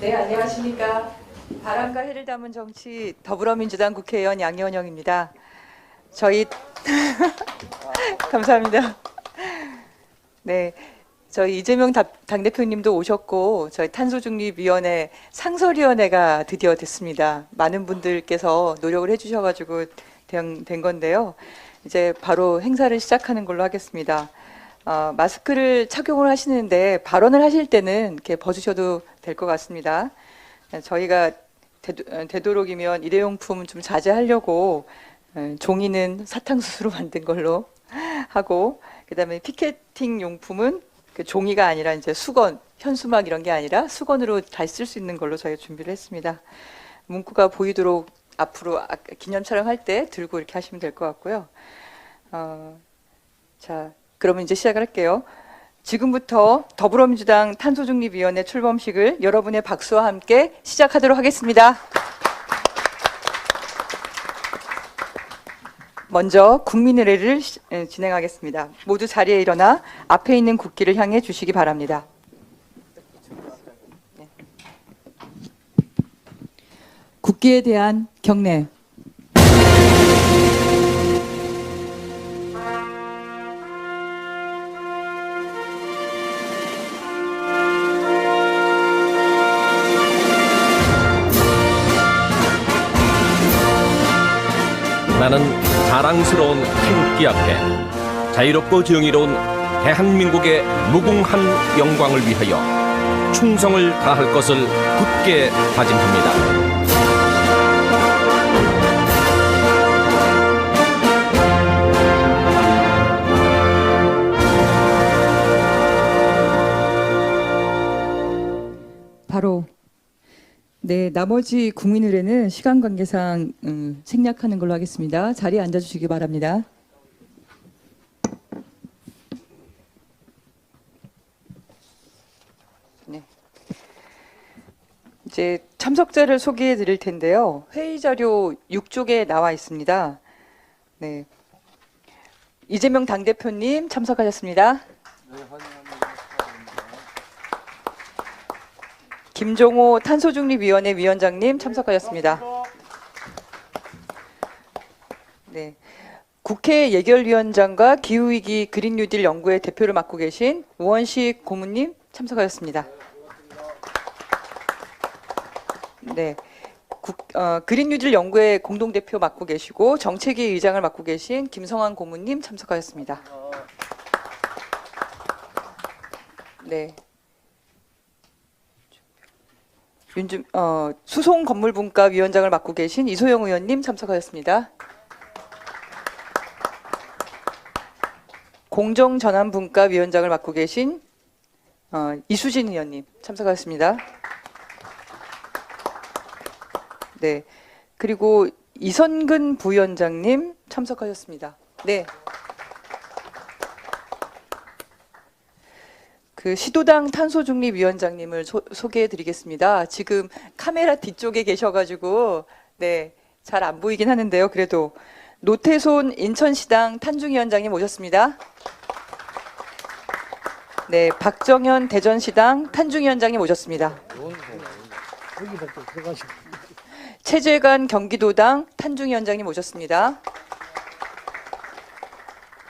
네, 안녕하십니까. 바람과 해를 담은 정치 더불어민주당 국회의원 양혜원영입니다. 저희 감사합니다. 네, 저희 이재명 당대표님도 오셨고 저희 탄소중립위원회 상설위원회가 드디어 됐습니다. 많은 분들께서 노력을 해주셔가지고 된 건데요. 이제 바로 행사를 시작하는 걸로 하겠습니다. 마스크를 착용을 하시는데 발언을 하실 때는 이렇게 벗으셔도 될 것 같습니다. 저희가 되도록이면 일회용품 좀 자제하려고 종이는 사탕수수로 만든 걸로 하고, 그다음에 피켓팅 용품은 그 종이가 아니라 이제 수건, 현수막 이런 게 아니라 수건으로 다시 쓸 수 있는 걸로 저희가 준비를 했습니다. 문구가 보이도록 앞으로 기념 촬영할 때 들고 이렇게 하시면 될 것 같고요. 자, 그러면 이제 시작을 할게요. 지금부터 더불어민주당 탄소중립위원회 출범식을 여러분의 박수와 함께 시작하도록 하겠습니다. 먼저 국민의례를 진행하겠습니다. 모두 자리에 일어나 앞에 있는 국기를 향해 주시기 바랍니다. 국기에 대한 경례. 나는 자랑스러운 태극기 앞에 자유롭고 정의로운 대한민국의 무궁한 영광을 위하여 충성을 다할 것을 굳게 다짐합니다. 바로 네, 나머지 국민의례는 시간 관계상 생략하는 걸로 하겠습니다. 자리에 앉아주시기 바랍니다. 네. 이제 참석자를 소개해 드릴 텐데요. 회의 자료 6쪽에 나와 있습니다. 네. 이재명 당대표님 참석하셨습니다. 네, 환영합니다. 김종호 탄소중립위원회 위원장님 참석하셨습니다. 네, 국회 예결위원장과 기후위기 그린뉴딜 연구회 대표를 맡고 계신 우원식 고문님 참석하셨습니다. 네, 그린뉴딜 연구회 공동대표 맡고 계시고 정책위 의장을 맡고 계신 김성환 고문님 참석하셨습니다. 네. 수송건물분과 위원장을 맡고 계신 이소영 의원님 참석하셨습니다. 공정전환분과 위원장을 맡고 계신 이수진 의원님 참석하셨습니다. 네, 그리고 이선근 부위원장님 참석하셨습니다. 네. 그 시도당 탄소중립위원장님을 소개해 드리겠습니다. 지금 카메라 뒤쪽에 계셔가지고, 네, 잘 안 보이긴 하는데요. 그래도 노태손 인천시당 탄중위원장님 오셨습니다. 네, 박정현 대전시당 탄중위원장님 오셨습니다. 최재관 경기도당 탄중위원장님 오셨습니다.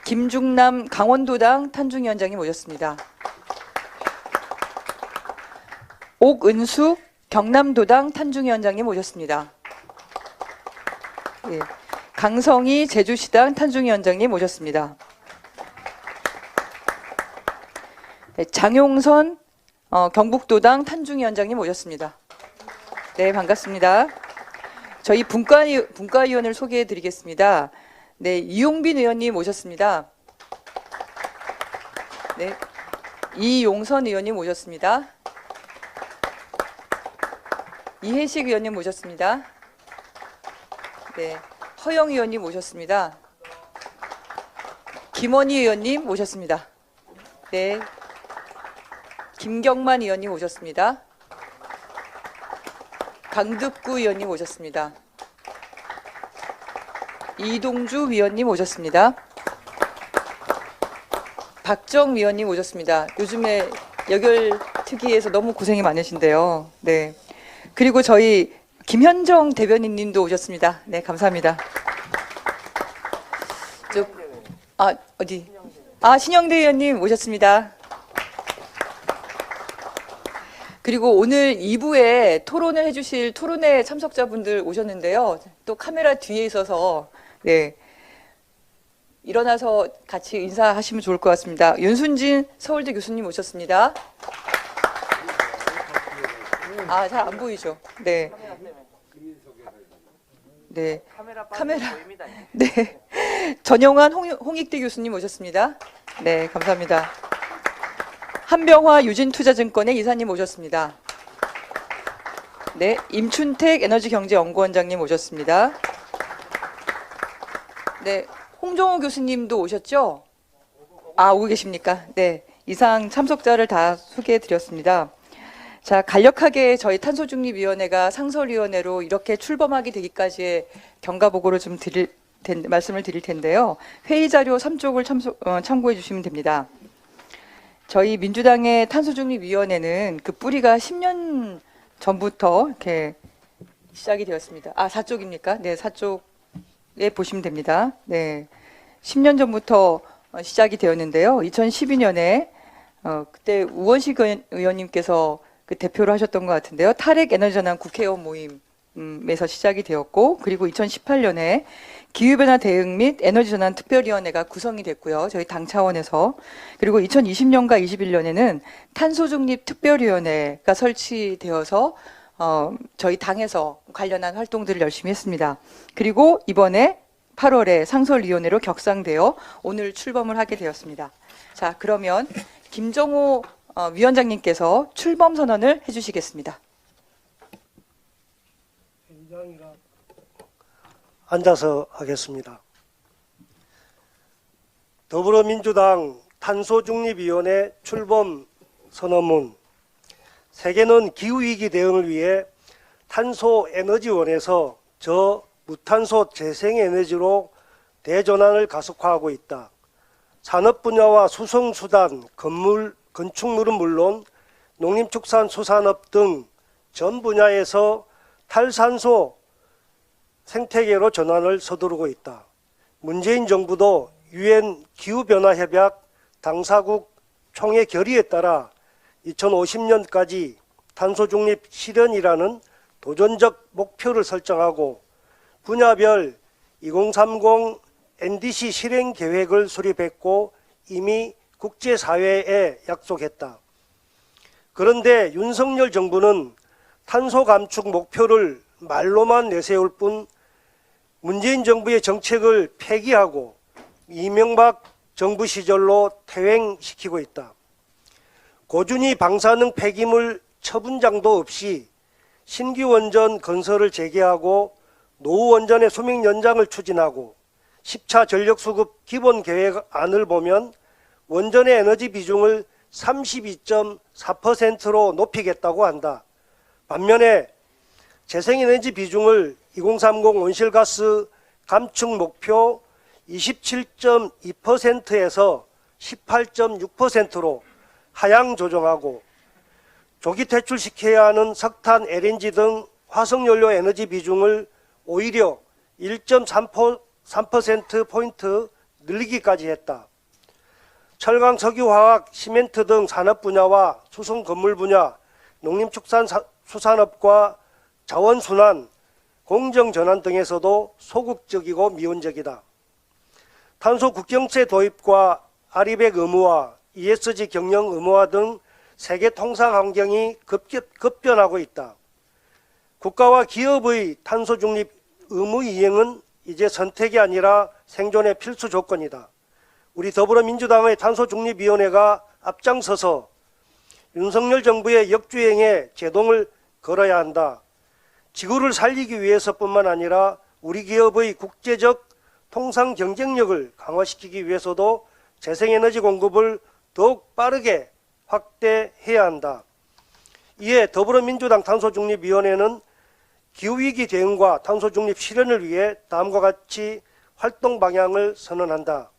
김중남 강원도당 탄중위원장님 오셨습니다. 옥은숙 경남도당 탄중위원장님 오셨습니다. 예, 강성희 제주시당 탄중위원장님 오셨습니다. 네, 장용선 경북도당 탄중위원장님 오셨습니다. 네, 반갑습니다. 저희 분과위원을 소개해 드리겠습니다. 네, 이용빈 의원님 오셨습니다. 네, 이용선 의원님 오셨습니다. 이혜식 의원님 오셨습니다. 네, 허영 의원님 오셨습니다. 김원희 의원님 오셨습니다. 네, 김경만 의원님 오셨습니다. 강득구 의원님 오셨습니다. 이동주 위원님 오셨습니다. 박정 위원님 오셨습니다. 요즘에 역열특위에서 너무 고생이 많으신데요. 네. 그리고 저희 김현정 대변인님도 오셨습니다. 네, 감사합니다. 신영대 의원님 오셨습니다. 그리고 오늘 2부에 토론을 해주실 토론회 참석자분들 오셨는데요. 또 카메라 뒤에 있어서 네, 일어나서 같이 인사하시면 좋을 것 같습니다. 윤순진 서울대 교수님 오셨습니다. 잘 안 보이죠? 네. 네. 카메라. 네. 전영환 홍익대 교수님 오셨습니다. 네, 감사합니다. 한병화 유진투자증권의 이사님 오셨습니다. 네, 임춘택 에너지경제연구원장님 오셨습니다. 네, 홍정호 교수님도 오셨죠? 오고 계십니까? 네, 이상 참석자를 다 소개해 드렸습니다. 자, 간략하게 저희 탄소중립위원회가 상설위원회로 이렇게 출범하게 되기까지의 경과보고를 좀 말씀을 드릴 텐데요. 회의 자료 3쪽을 참고해 주시면 됩니다. 저희 민주당의 탄소중립위원회는 그 뿌리가 10년 전부터 이렇게 시작이 되었습니다. 4쪽입니까? 네, 4쪽에 보시면 됩니다. 네, 10년 전부터 시작이 되었는데요. 2012년에 그때 우원식 의원님께서 그 대표를 하셨던 것 같은데요. 탈핵 에너지전환 국회의원 모임에서 시작이 되었고, 그리고 2018년에 기후변화 대응 및 에너지전환 특별위원회가 구성이 됐고요. 저희 당 차원에서. 그리고 2020년과 21년에는 탄소중립 특별위원회가 설치되어서 저희 당에서 관련한 활동들을 열심히 했습니다. 그리고 이번에 8월에 상설위원회로 격상되어 오늘 출범을 하게 되었습니다. 자, 그러면 김정호 위원장님께서 출범 선언을 해주시겠습니다. 앉아서 하겠습니다. 더불어민주당 탄소중립위원회 출범 선언문. 세계는 기후위기 대응을 위해 탄소에너지원에서 저무탄소 재생에너지로 대전환을 가속화하고 있다. 산업 분야와 수송수단, 건축물은 물론 농림축산수산업 등 전 분야에서 탈산소 생태계로 전환을 서두르고 있다. 문재인 정부도 UN 기후변화협약 당사국 총회 결의에 따라 2050년까지 탄소중립 실현이라는 도전적 목표를 설정하고 분야별 2030 NDC 실행 계획을 수립했고 이미 국제사회에 약속했다. 그런데 윤석열 정부는 탄소 감축 목표를 말로만 내세울 뿐 문재인 정부의 정책을 폐기하고 이명박 정부 시절로 퇴행시키고 있다. 고준위 방사능 폐기물 처분장도 없이 신규 원전 건설을 재개하고 노후 원전의 수명 연장을 추진하고 10차 전력수급 기본계획안을 보면 원전의 에너지 비중을 32.4%로 높이겠다고 한다. 반면에 재생에너지 비중을 2030 온실가스 감축 목표 27.2%에서 18.6%로 하향 조정하고 조기 퇴출시켜야 하는 석탄, LNG 등 화석연료 에너지 비중을 오히려 1.3%포인트 늘리기까지 했다. 철강, 석유, 화학, 시멘트 등 산업 분야와 수송 건물 분야, 농림축산수산업과 자원순환, 공정전환 등에서도 소극적이고 미온적이다. 탄소 국경세 도입과 아리백 의무화, ESG 경영 의무화 등 세계 통상 환경이 급변하고 있다. 국가와 기업의 탄소 중립 의무 이행은 이제 선택이 아니라 생존의 필수 조건이다. 우리 더불어민주당의 탄소중립위원회가 앞장서서 윤석열 정부의 역주행에 제동을 걸어야 한다. 지구를 살리기 위해서뿐만 아니라 우리 기업의 국제적 통상 경쟁력을 강화시키기 위해서도 재생에너지 공급을 더욱 빠르게 확대해야 한다. 이에 더불어민주당 탄소중립위원회는 기후위기 대응과 탄소중립 실현을 위해 다음과 같이 활동 방향을 선언한다.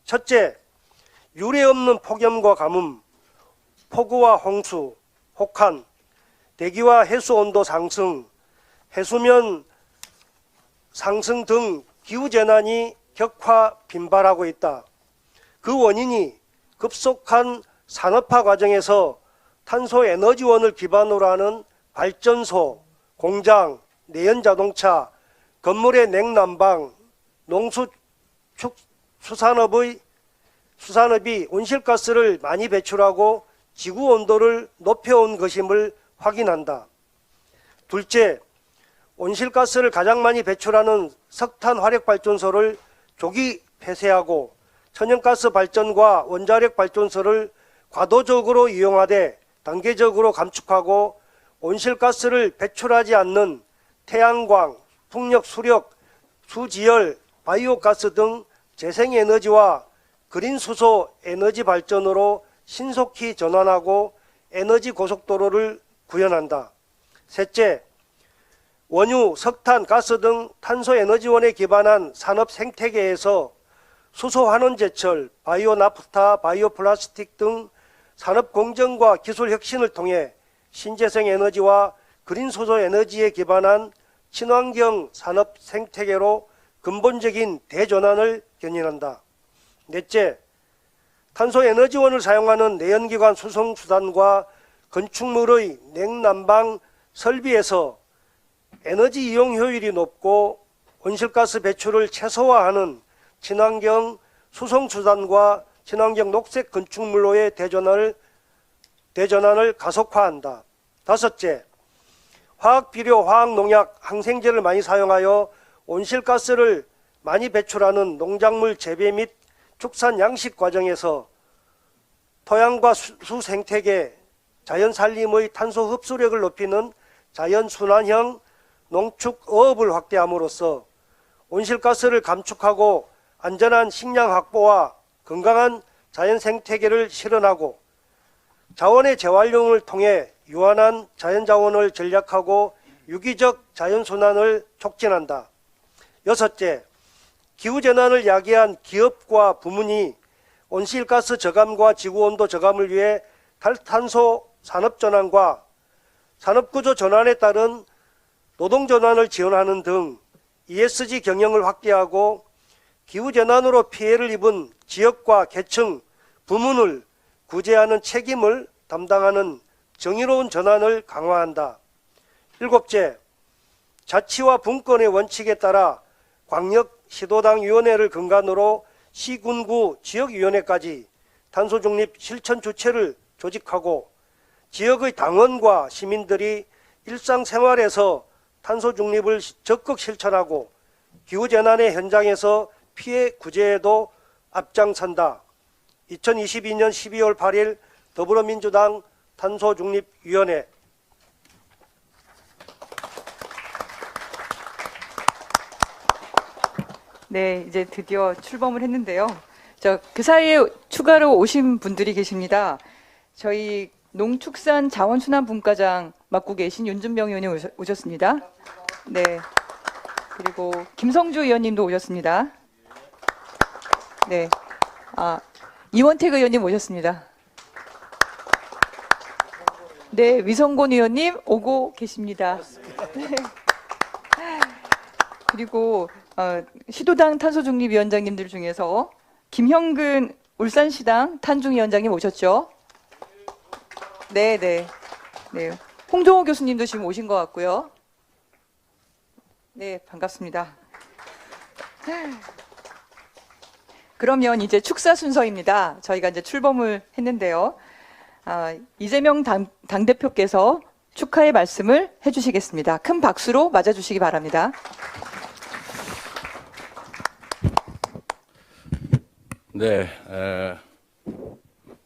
첫째, 유례없는 폭염과 가뭄, 폭우와 홍수, 혹한, 대기와 해수온도 상승, 해수면 상승 등 기후재난이 격화 빈발하고 있다. 그 원인이 급속한 산업화 과정에서 탄소에너지원을 기반으로 하는 발전소, 공장, 내연자동차, 건물의 냉난방, 수산업이 온실가스를 많이 배출하고 지구 온도를 높여온 것임을 확인한다. 둘째, 온실가스를 가장 많이 배출하는 석탄 화력발전소를 조기 폐쇄하고 천연가스 발전과 원자력 발전소를 과도적으로 이용하되 단계적으로 감축하고 온실가스를 배출하지 않는 태양광, 풍력, 수력, 수지열, 바이오가스 등 재생에너지와 그린수소 에너지 발전으로 신속히 전환하고 에너지 고속도로를 구현한다. 셋째, 원유, 석탄, 가스 등 탄소에너지원에 기반한 산업 생태계에서 수소환원제철, 바이오나프타, 바이오플라스틱 등 산업 공정과 기술 혁신을 통해 신재생 에너지와 그린수소 에너지에 기반한 친환경 산업 생태계로 근본적인 대전환을 견인한다. 넷째, 탄소에너지원을 사용하는 내연기관 수송수단과 건축물의 냉난방 설비에서 에너지 이용 효율이 높고 온실가스 배출을 최소화하는 친환경 수송수단과 친환경 녹색 건축물로의 대전환을 가속화한다. 다섯째, 화학비료, 화학농약, 항생제를 많이 사용하여 온실가스를 많이 배출하는 농작물 재배 및 축산 양식 과정에서 토양과 수 생태계, 자연 살림의 탄소 흡수력을 높이는 자연 순환형 농축어업을 확대함으로써 온실가스를 감축하고 안전한 식량 확보와 건강한 자연 생태계를 실현하고 자원의 재활용을 통해 유한한 자연자원을 전략하고 유기적 자연순환을 촉진한다. 여섯째, 기후재난을 야기한 기업과 부문이 온실가스 저감과 지구온도 저감을 위해 탈탄소 산업전환과 산업구조 전환에 따른 노동전환을 지원하는 등 ESG 경영을 확대하고 기후재난으로 피해를 입은 지역과 계층, 부문을 구제하는 책임을 담당하는 정의로운 전환을 강화한다. 일곱째, 자치와 분권의 원칙에 따라 광역시도당위원회를 근간으로 시군구 지역위원회까지 탄소중립 실천 주체를 조직하고 지역의 당원과 시민들이 일상생활에서 탄소중립을 적극 실천하고 기후재난의 현장에서 피해 구제에도 앞장선다. 2022년 12월 8일 더불어민주당 탄소중립위원회. 네, 이제 드디어 출범을 했는데요. 그 사이에 추가로 오신 분들이 계십니다. 저희 농축산자원순환분과장 맡고 계신 윤준병 의원님 오셨습니다. 네. 그리고 김성주 의원님도 오셨습니다. 네. 이원택 의원님 오셨습니다. 네, 위성곤 의원님 오고 계십니다. 네. 그리고 시도당 탄소중립위원장님들 중에서 김형근 울산시당 탄중위원장님 오셨죠? 네, 네, 네. 홍종호 교수님도 지금 오신 것 같고요. 네, 반갑습니다. 그러면 이제 축사 순서입니다. 저희가 이제 출범을 했는데요. 이재명 당대표께서 축하의 말씀을 해주시겠습니다. 큰 박수로 맞아주시기 바랍니다. 네,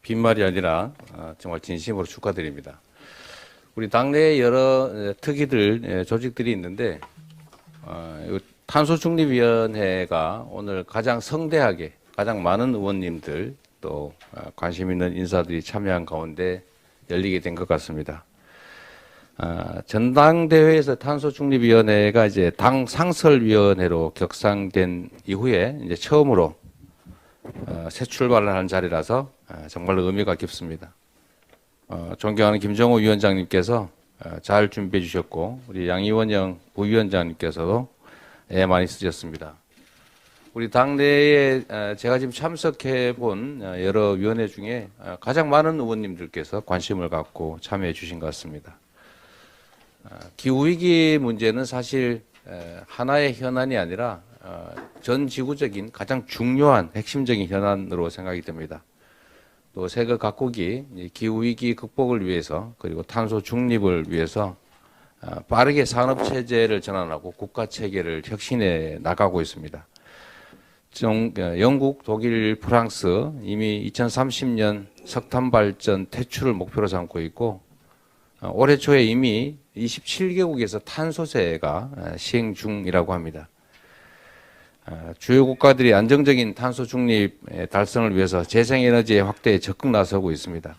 빈말이 아니라 정말 진심으로 축하드립니다. 우리 당내에 여러 특이들, 조직들이 있는데 탄소중립위원회가 오늘 가장 성대하게 가장 많은 의원님들 또 관심 있는 인사들이 참여한 가운데 열리게 된 것 같습니다. 전당대회에서 탄소중립위원회가 이제 당 상설위원회로 격상된 이후에 이제 처음으로 새 출발을 하는 자리라서 정말로 의미가 깊습니다. 존경하는 김정호 위원장님께서 잘 준비해 주셨고 우리 양이원영 부위원장님께서도 애 많이 쓰셨습니다. 우리 당내에 제가 지금 참석해 본 여러 위원회 중에 가장 많은 의원님들께서 관심을 갖고 참여해 주신 것 같습니다. 기후위기 문제는 사실 하나의 현안이 아니라 전 지구적인 가장 중요한 핵심적인 현안으로 생각이 됩니다. 또 세계 각국이 기후위기 극복을 위해서 그리고 탄소 중립을 위해서 빠르게 산업체제를 전환하고 국가체계를 혁신해 나가고 있습니다. 영국, 독일, 프랑스 이미 2030년 석탄 발전 퇴출을 목표로 삼고 있고 올해 초에 이미 27개국에서 탄소세가 시행 중이라고 합니다. 주요 국가들이 안정적인 탄소 중립 달성을 위해서 재생에너지의 확대에 적극 나서고 있습니다.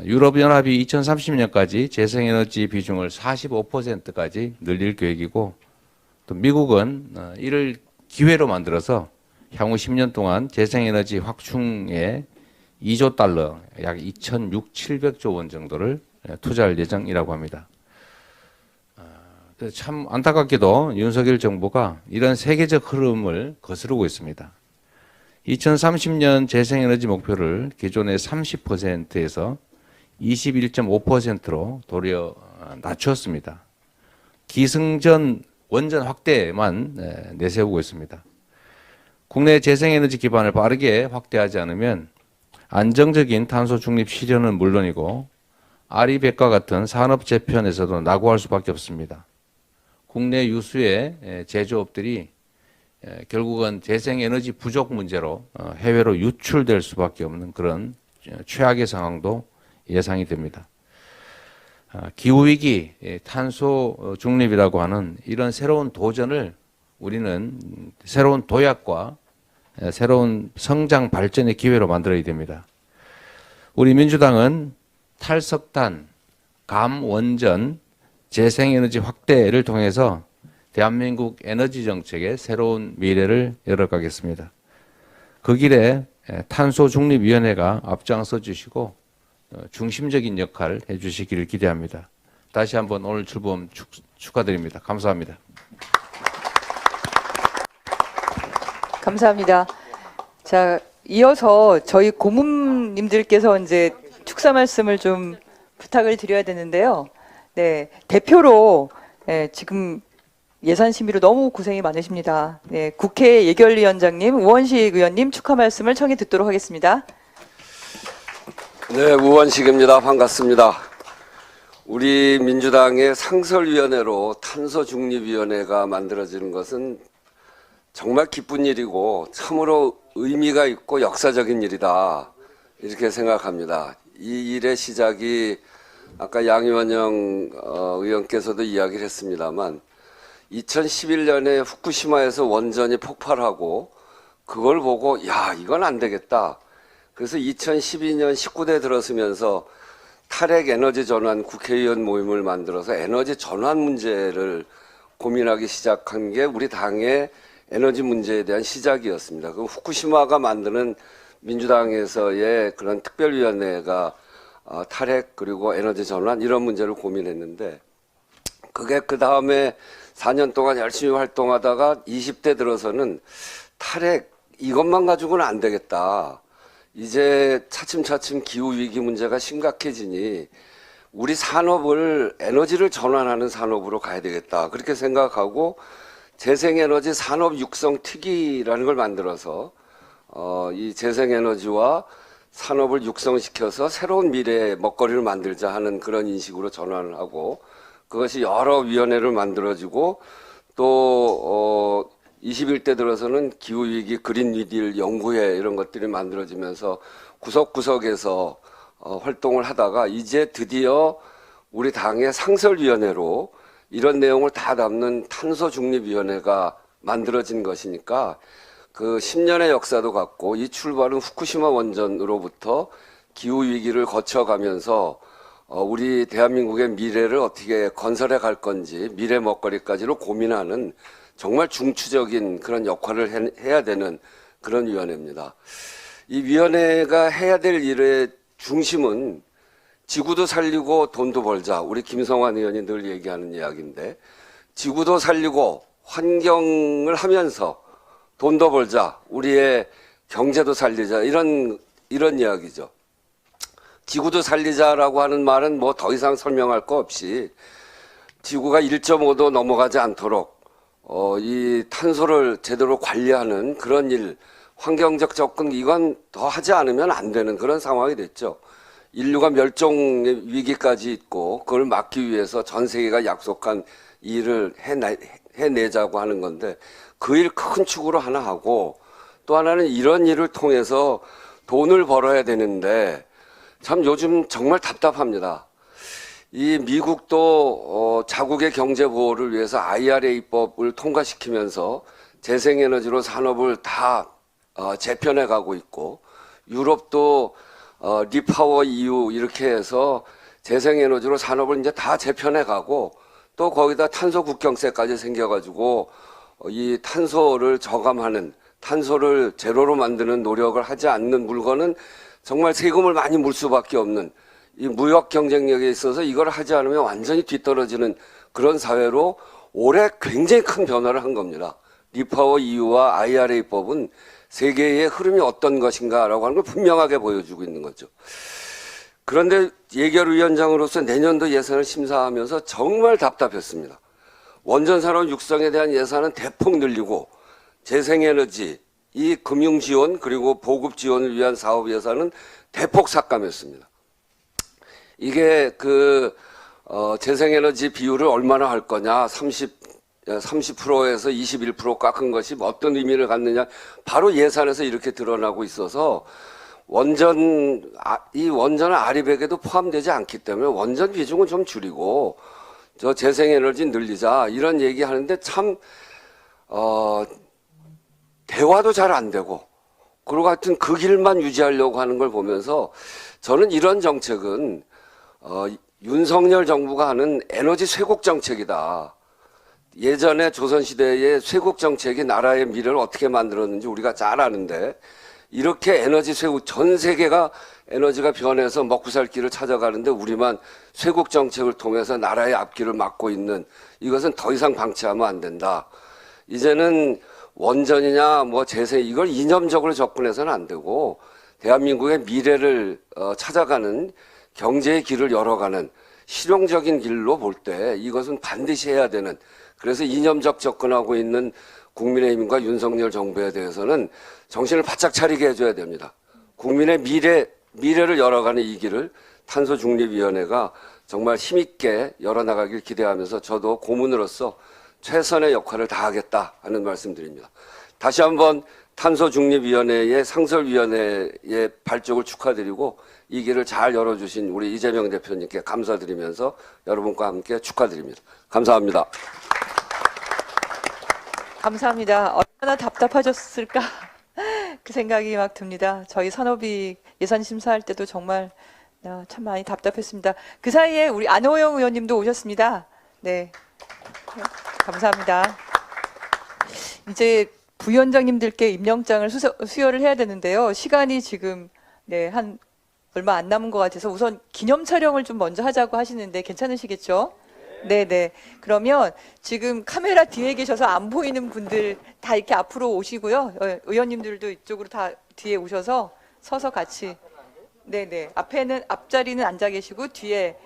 유럽연합이 2030년까지 재생에너지 비중을 45%까지 늘릴 계획이고 또 미국은 이를 기회로 만들어서 향후 10년 동안 재생에너지 확충에 2조 달러, 약 2,600~700조 원 정도를 투자할 예정이라고 합니다. 참 안타깝게도 윤석열 정부가 이런 세계적 흐름을 거스르고 있습니다. 2030년 재생에너지 목표를 기존의 30%에서 21.5%로 도리어 낮추었습니다. 기승전 원전 확대만 내세우고 있습니다. 국내 재생에너지 기반을 빠르게 확대하지 않으면 안정적인 탄소 중립 실현은 물론이고 아리백과 같은 산업 재편에서도 낙오할 수밖에 없습니다. 국내 유수의 제조업들이 결국은 재생에너지 부족 문제로 해외로 유출될 수밖에 없는 그런 최악의 상황도 예상이 됩니다. 기후위기, 탄소 중립이라고 하는 이런 새로운 도전을 우리는 새로운 도약과 새로운 성장 발전의 기회로 만들어야 됩니다. 우리 민주당은 탈석탄, 감원전, 재생에너지 확대를 통해서 대한민국 에너지 정책의 새로운 미래를 열어가겠습니다. 그 길에 탄소중립위원회가 앞장서 주시고 중심적인 역할을 해주시기를 기대합니다. 다시 한번 오늘 출범 축하드립니다. 감사합니다. 감사합니다. 자, 이어서 저희 고문님들께서 이제 축사 말씀을 좀 부탁을 드려야 되는데요. 네, 대표로 지금 예산 심의로 너무 고생이 많으십니다. 네, 국회 예결위원장님, 우원식 의원님 축하 말씀을 청해 듣도록 하겠습니다. 네, 우원식입니다. 반갑습니다. 우리 민주당의 상설위원회로 탄소중립위원회가 만들어지는 것은 정말 기쁜 일이고 참으로 의미가 있고 역사적인 일이다 이렇게 생각합니다. 이 일의 시작이 아까 양이원영 의원께서도 이야기를 했습니다만 2011년에 후쿠시마에서 원전이 폭발하고 그걸 보고 야, 이건 안 되겠다. 그래서 2012년 19대 들어서면서 탈핵 에너지 전환 국회의원 모임을 만들어서 에너지 전환 문제를 고민하기 시작한 게 우리 당의 에너지 문제에 대한 시작이었습니다. 그 후쿠시마가 만드는 민주당에서의 그런 특별위원회가 탈핵 그리고 에너지 전환 이런 문제를 고민했는데, 그게 그 다음에 4년 동안 열심히 활동하다가 20대 들어서는 탈핵 이것만 가지고는 안 되겠다. 이제 차츰차츰 기후위기 문제가 심각해지니 우리 산업을 에너지를 전환하는 산업으로 가야 되겠다. 그렇게 생각하고 재생에너지 산업 육성 특위라는 걸 만들어서 이 재생에너지와 산업을 육성시켜서 새로운 미래의 먹거리를 만들자 하는 그런 인식으로 전환을 하고, 그것이 여러 위원회를 만들어지고 또 21대 들어서는 기후위기 그린 뉴딜 연구회 이런 것들이 만들어지면서 구석구석에서 활동을 하다가 이제 드디어 우리 당의 상설위원회로 이런 내용을 다 담는 탄소중립위원회가 만들어진 것이니까 그 10년의 역사도 갖고 이 출발은 후쿠시마 원전으로부터 기후위기를 거쳐가면서 우리 대한민국의 미래를 어떻게 건설해 갈 건지 미래 먹거리까지로 고민하는 정말 중추적인 그런 역할을 해야 되는 그런 위원회입니다. 이 위원회가 해야 될 일의 중심은 지구도 살리고 돈도 벌자. 우리 김성환 의원이 늘 얘기하는 이야기인데, 지구도 살리고 환경을 하면서 돈도 벌자. 우리의 경제도 살리자. 이런 이야기죠. 지구도 살리자라고 하는 말은 뭐 더 이상 설명할 거 없이 지구가 1.5도 넘어가지 않도록 이 탄소를 제대로 관리하는 그런 일, 환경적 접근, 이건 더 하지 않으면 안 되는 그런 상황이 됐죠. 인류가 멸종의 위기까지 있고 그걸 막기 위해서 전 세계가 약속한 일을 해내자고 하는 건데, 그 일 큰 축으로 하나 하고, 또 하나는 이런 일을 통해서 돈을 벌어야 되는데 참 요즘 정말 답답합니다. 이 미국도 자국의 경제 보호를 위해서 IRA법을 통과시키면서 재생에너지로 산업을 다 재편해 가고 있고, 유럽도 리파워 EU 이렇게 해서 재생에너지로 산업을 이제 다 재편해 가고, 또 거기다 탄소 국경세까지 생겨가지고 이 탄소를 저감하는, 탄소를 제로로 만드는 노력을 하지 않는 물건은 정말 세금을 많이 물 수밖에 없는, 이 무역 경쟁력에 있어서 이걸 하지 않으면 완전히 뒤떨어지는 그런 사회로 올해 굉장히 큰 변화를 한 겁니다. 리파워 EU와 IRA법은 세계의 흐름이 어떤 것인가라고 하는 걸 분명하게 보여주고 있는 거죠. 그런데 예결위원장으로서 내년도 예산을 심사하면서 정말 답답했습니다. 원전산업 육성에 대한 예산은 대폭 늘리고, 재생에너지, 이 금융지원 그리고 보급지원을 위한 사업 예산은 대폭 삭감했습니다. 이게 재생에너지 비율을 얼마나 할 거냐, 30%에서 21% 깎은 것이 어떤 의미를 갖느냐, 바로 예산에서 이렇게 드러나고 있어서 이 원전은 아리백에도 포함되지 않기 때문에 원전 비중은 좀 줄이고 저 재생에너지 늘리자 이런 얘기 하는데, 참 대화도 잘 안 되고, 그리고 하여튼 그 길만 유지하려고 하는 걸 보면서 저는 이런 정책은 윤석열 정부가 하는 에너지 쇄국 정책이다. 예전에 조선시대의 쇄국 정책이 나라의 미래를 어떻게 만들었는지 우리가 잘 아는데, 이렇게 에너지 쇄국, 전 세계가 에너지가 변해서 먹고 살 길을 찾아가는데 우리만 쇄국 정책을 통해서 나라의 앞길을 막고 있는, 이것은 더 이상 방치하면 안 된다. 이제는 원전이냐 뭐 재생, 이걸 이념적으로 접근해서는 안 되고 대한민국의 미래를 찾아가는, 경제의 길을 열어가는 실용적인 길로 볼 때 이것은 반드시 해야 되는, 그래서 이념적 접근하고 있는 국민의힘과 윤석열 정부에 대해서는 정신을 바짝 차리게 해줘야 됩니다. 국민의 미래를 열어가는 이 길을 탄소중립위원회가 정말 힘있게 열어나가길 기대하면서 저도 고문으로서 최선의 역할을 다하겠다 하는 말씀드립니다. 다시 한번 탄소중립위원회의 상설위원회의 발족을 축하드리고 이 길을 잘 열어주신 우리 이재명 대표님께 감사드리면서 여러분과 함께 축하드립니다. 감사합니다. 감사합니다. 얼마나 답답하셨을까. 그 생각이 막 듭니다. 저희 산업이 예산 심사할 때도 정말 참 많이 답답했습니다. 그 사이에 우리 안호영 의원님도 오셨습니다. 네, 감사합니다. 이제 부위원장님들께 임명장을 수여를 해야 되는데요. 시간이 지금 한 얼마 안 남은 것 같아서 우선 기념 촬영을 좀 먼저 하자고 하시는데 괜찮으시겠죠? 네네. 그러면 지금 카메라 뒤에 계셔서 안 보이는 분들 다 이렇게 앞으로 오시고요. 의원님들도 이쪽으로 다 뒤에 오셔서 서서 같이. 네네. 앞자리는 앉아 계시고 뒤에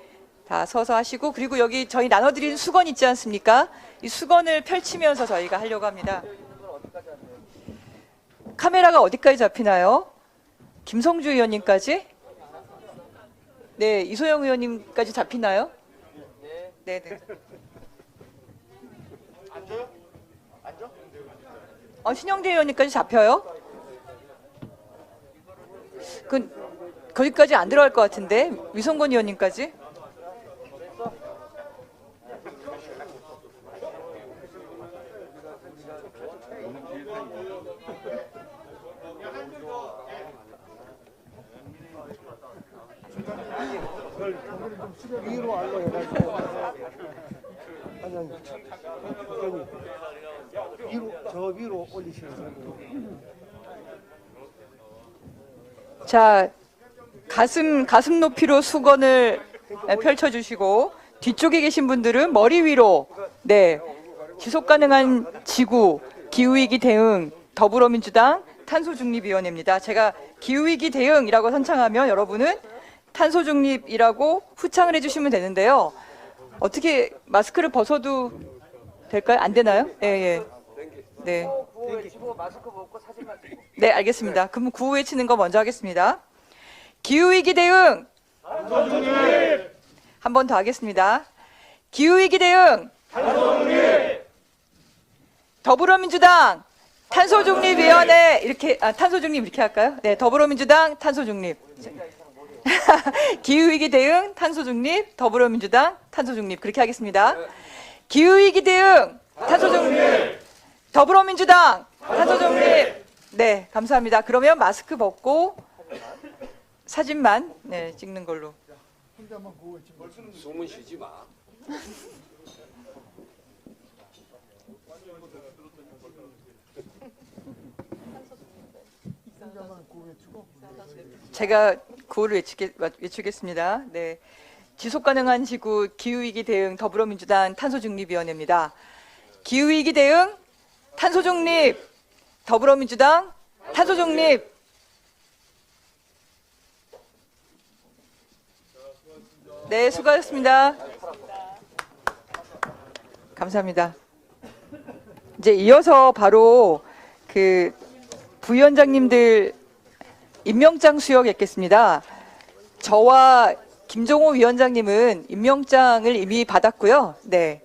다 서서 하시고, 그리고 여기 저희 나눠드린 수건 있지 않습니까? 이 수건을 펼치면서 저희가 하려고 합니다. 카메라가 어디까지 잡히나요? 김성주 의원님까지? 네, 이소영 의원님까지 잡히나요? 네네. 앉아요? 앉아? 신영대 의원님까지 잡혀요? 거기까지 안 들어갈 것 같은데 위성권 의원님까지? 위로 알로 해가지고 아니 위로 저 위로 올리시는 거예요. 자, 가슴 높이로 수건을 펼쳐주시고 뒤쪽에 계신 분들은 머리 위로. 네, 지속 가능한 지구 기후위기 대응 더불어민주당 탄소중립위원회입니다. 제가 기후위기 대응이라고 선창하면 여러분은 탄소중립이라고 후창을 해주시면 되는데요. 어떻게 마스크를 벗어도 될까요? 안 되나요? 예. 네. 네, 알겠습니다. 그럼 구호 외치는 거 먼저 하겠습니다. 기후위기 대응. 한 번 더 하겠습니다. 기후위기 대응. 더불어민주당 탄소중립위원회 이렇게 탄소중립 이렇게 할까요? 네, 더불어민주당 탄소중립. 기후위기 대응 탄소중립 더불어민주당 탄소중립 그렇게 하겠습니다. 기후위기 대응 탄소중립 더불어민주당 탄소중립. 네, 감사합니다. 그러면 마스크 벗고 사진만 찍는 걸로. 숨은 쉬지 마. 제가 구호를 외치겠습니다. 네, 지속가능한 지구 기후위기 대응 더불어민주당 탄소중립위원회입니다. 기후위기 대응 탄소중립 더불어민주당 탄소중립. 네, 수고하셨습니다. 감사합니다. 이제 이어서 바로 그 부위원장님들 임명장 수여겠습니다. 저와 김종호 위원장님은 임명장을 이미 받았고요. 네.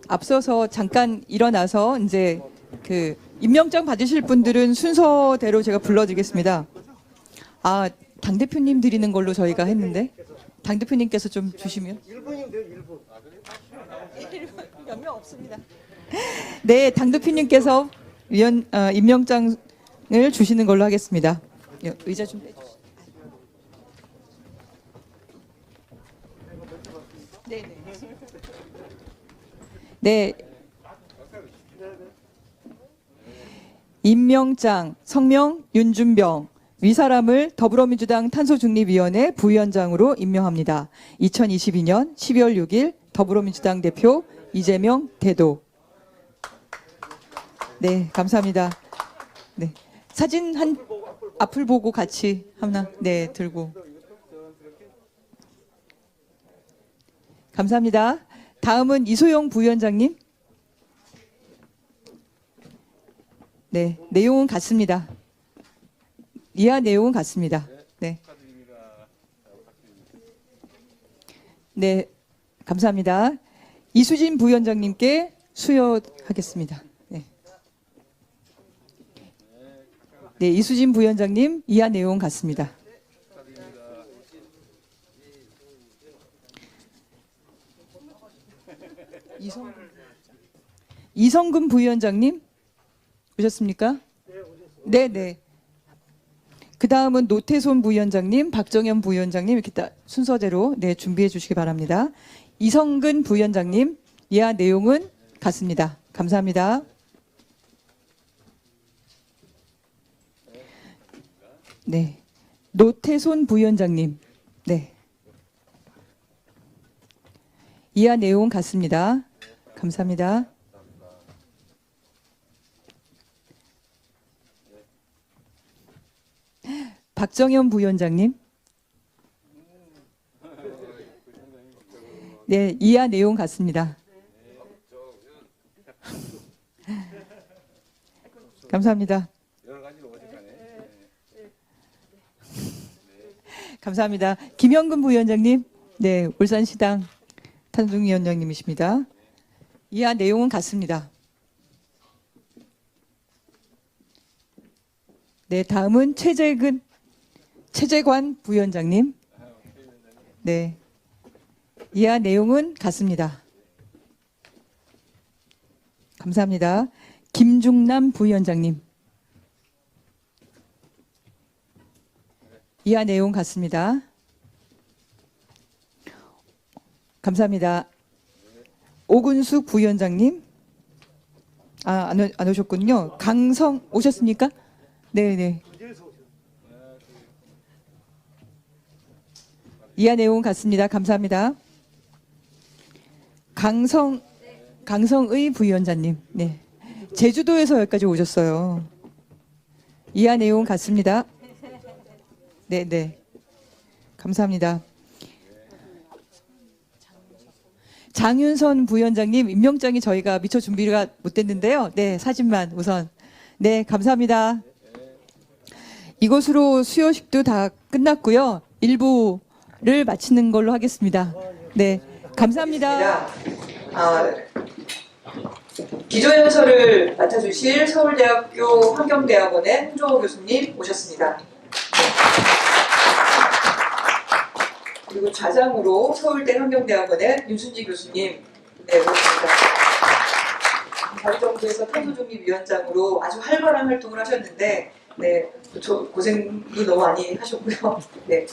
앞서서 잠깐 일어나서 이제 그 임명장 받으실 분들은 순서대로 제가 불러드리겠습니다. 당 대표님 드리는 걸로 저희가 했는데 당 대표님께서 좀 주시면. 1분이면 돼요, 1분. 몇 명 없습니다. 네, 당 대표님께서 임명장을 주시는 걸로 하겠습니다. 의자 좀 빼주시죠. 네. 임명장 성명 윤준병 위사람을 더불어민주당 탄소중립위원회 부위원장으로 임명합니다. 2022년 12월 6일 더불어민주당 대표 이재명 대도. 네, 감사합니다. 네, 사진 앞을 보고 같이 하나 들고. 감사합니다. 다음은 이소영 부위원장님. 네, 내용은 같습니다. 이하 내용은 같습니다. 네. 네, 감사합니다. 이수진 부위원장님께 수여하겠습니다. 네. 네, 이수진 부위원장님 이하 내용은 같습니다. 이성근 부위원장님 오셨습니까? 네, 네. 그 다음은 노태손 부위원장님, 박정현 부위원장님 이렇게 순서대로 네 준비해 주시기 바랍니다. 이성근 부위원장님, 이하 내용은 같습니다. 감사합니다. 네, 노태손 부위원장님, 네, 이하 내용은 같습니다. 감사합니다. 박정현 부위원장님. 네, 이하 내용 같습니다. 감사합니다. 감사합니다. 김영근 부위원장님. 네, 울산시당 탄중위원장님이십니다. 이하 내용은 같습니다. 네, 다음은 최재관 부위원장님. 네, 이하 내용은 같습니다. 감사합니다. 김중남 부위원장님. 이하 내용 같습니다. 감사합니다. 오근숙 부위원장님. 안 오셨군요. 강성 오셨습니까? 네네. 이하 내용 같습니다. 감사합니다. 강성의 부위원장님. 네. 제주도에서 여기까지 오셨어요. 이하 내용 같습니다. 네네. 감사합니다. 장윤선 부위원장님 임명장이 저희가 미처 준비가 못 됐는데요. 네, 사진만 우선. 네, 감사합니다. 이것으로 수여식도 다 끝났고요. 일부를 마치는 걸로 하겠습니다. 네, 감사합니다. 기조연설을 맡아주실 서울대학교 환경대학원의 홍정호 교수님 오셨습니다. 그리고 좌장으로 서울대 환경대학원의 윤순지 교수님 네, 오셨습니다. 자유정부에서 탄소중립위원장으로 아주 활발한 활동을 하셨는데 네, 고생도 너무 많이 하셨고요. 네.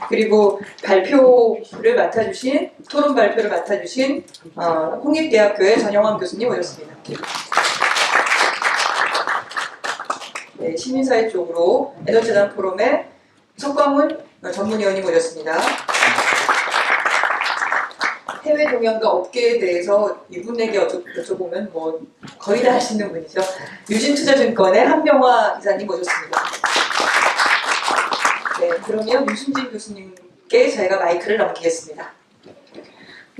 그리고 발표를 맡아주신, 토론 발표를 맡아주신 홍익대학교의 전영환 교수님 오셨습니다. 네, 시민사회 쪽으로 에너지단 포럼의 석광훈 전문위원님 오셨습니다. 해외 동향과 업계에 대해서 이분에게 여쭤보면 뭐 거의 다 아시는 분이죠. 유진투자증권의 한명화 이사님 오셨습니다. 네, 그러면 유순진 교수님께 저희가 마이크를 넘기겠습니다.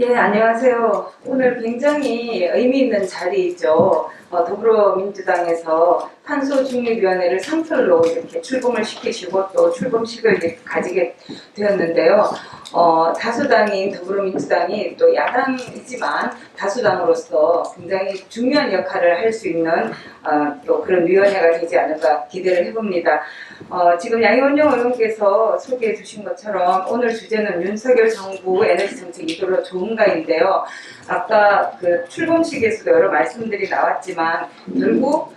예, 안녕하세요. 오늘 굉장히 의미 있는 자리이죠. 더불어민주당에서 탄소중립위원회를 상설로 이렇게 출범을 시키시고 또 출범식을 가지게 되었는데요. 다수당인 더불어민주당이 또 야당이지만 다수당으로서 굉장히 중요한 역할을 할 수 있는 또 그런 위원회가 되지 않을까 기대를 해봅니다. 지금 양이원영 의원께서 소개해 주신 것처럼 오늘 주제는 윤석열 정부 에너지 정책 이도로 좋은가인데요. 아까 그 출범식에서도 여러 말씀들이 나왔지만 결국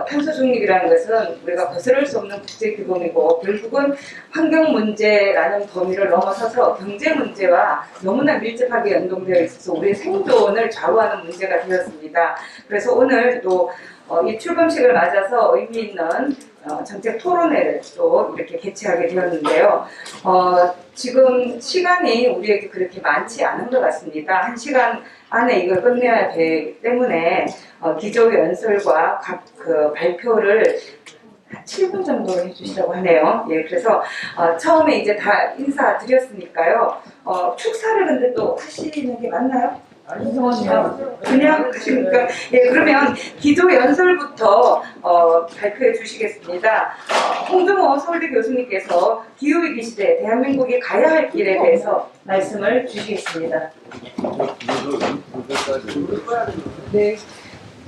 탄소 중립이라는 것은 우리가 거스를 수 없는 국제 규범이고 결국은 환경 문제라는 범위를 넘어서서 경제 문제와 너무나 밀접하게 연동되어 있어서 우리의 생존을 좌우하는 문제가 되었습니다. 그래서 오늘 또 이 출범식을 맞아서 의미 있는 정책 토론회를 또 이렇게 개최하게 되었는데요. 지금 시간이 우리에게 그렇게 많지 않은 것 같습니다. 1시간 안에 이걸 끝내야 되기 때문에 기조연설과 각 그 발표를 7분 정도로 해주시라고 하네요. 예, 그래서 처음에 이제 다 인사드렸으니까요. 축사를 근데 또 하시는 게 맞나요? 그냥 하십니까? 예, 그러면 기조연설부터 발표해 주시겠습니다. 홍정호 서울대 교수님께서 기후위기 시대 대한민국이 가야 할 길에 대해서 말씀을 주시겠습니다. 네.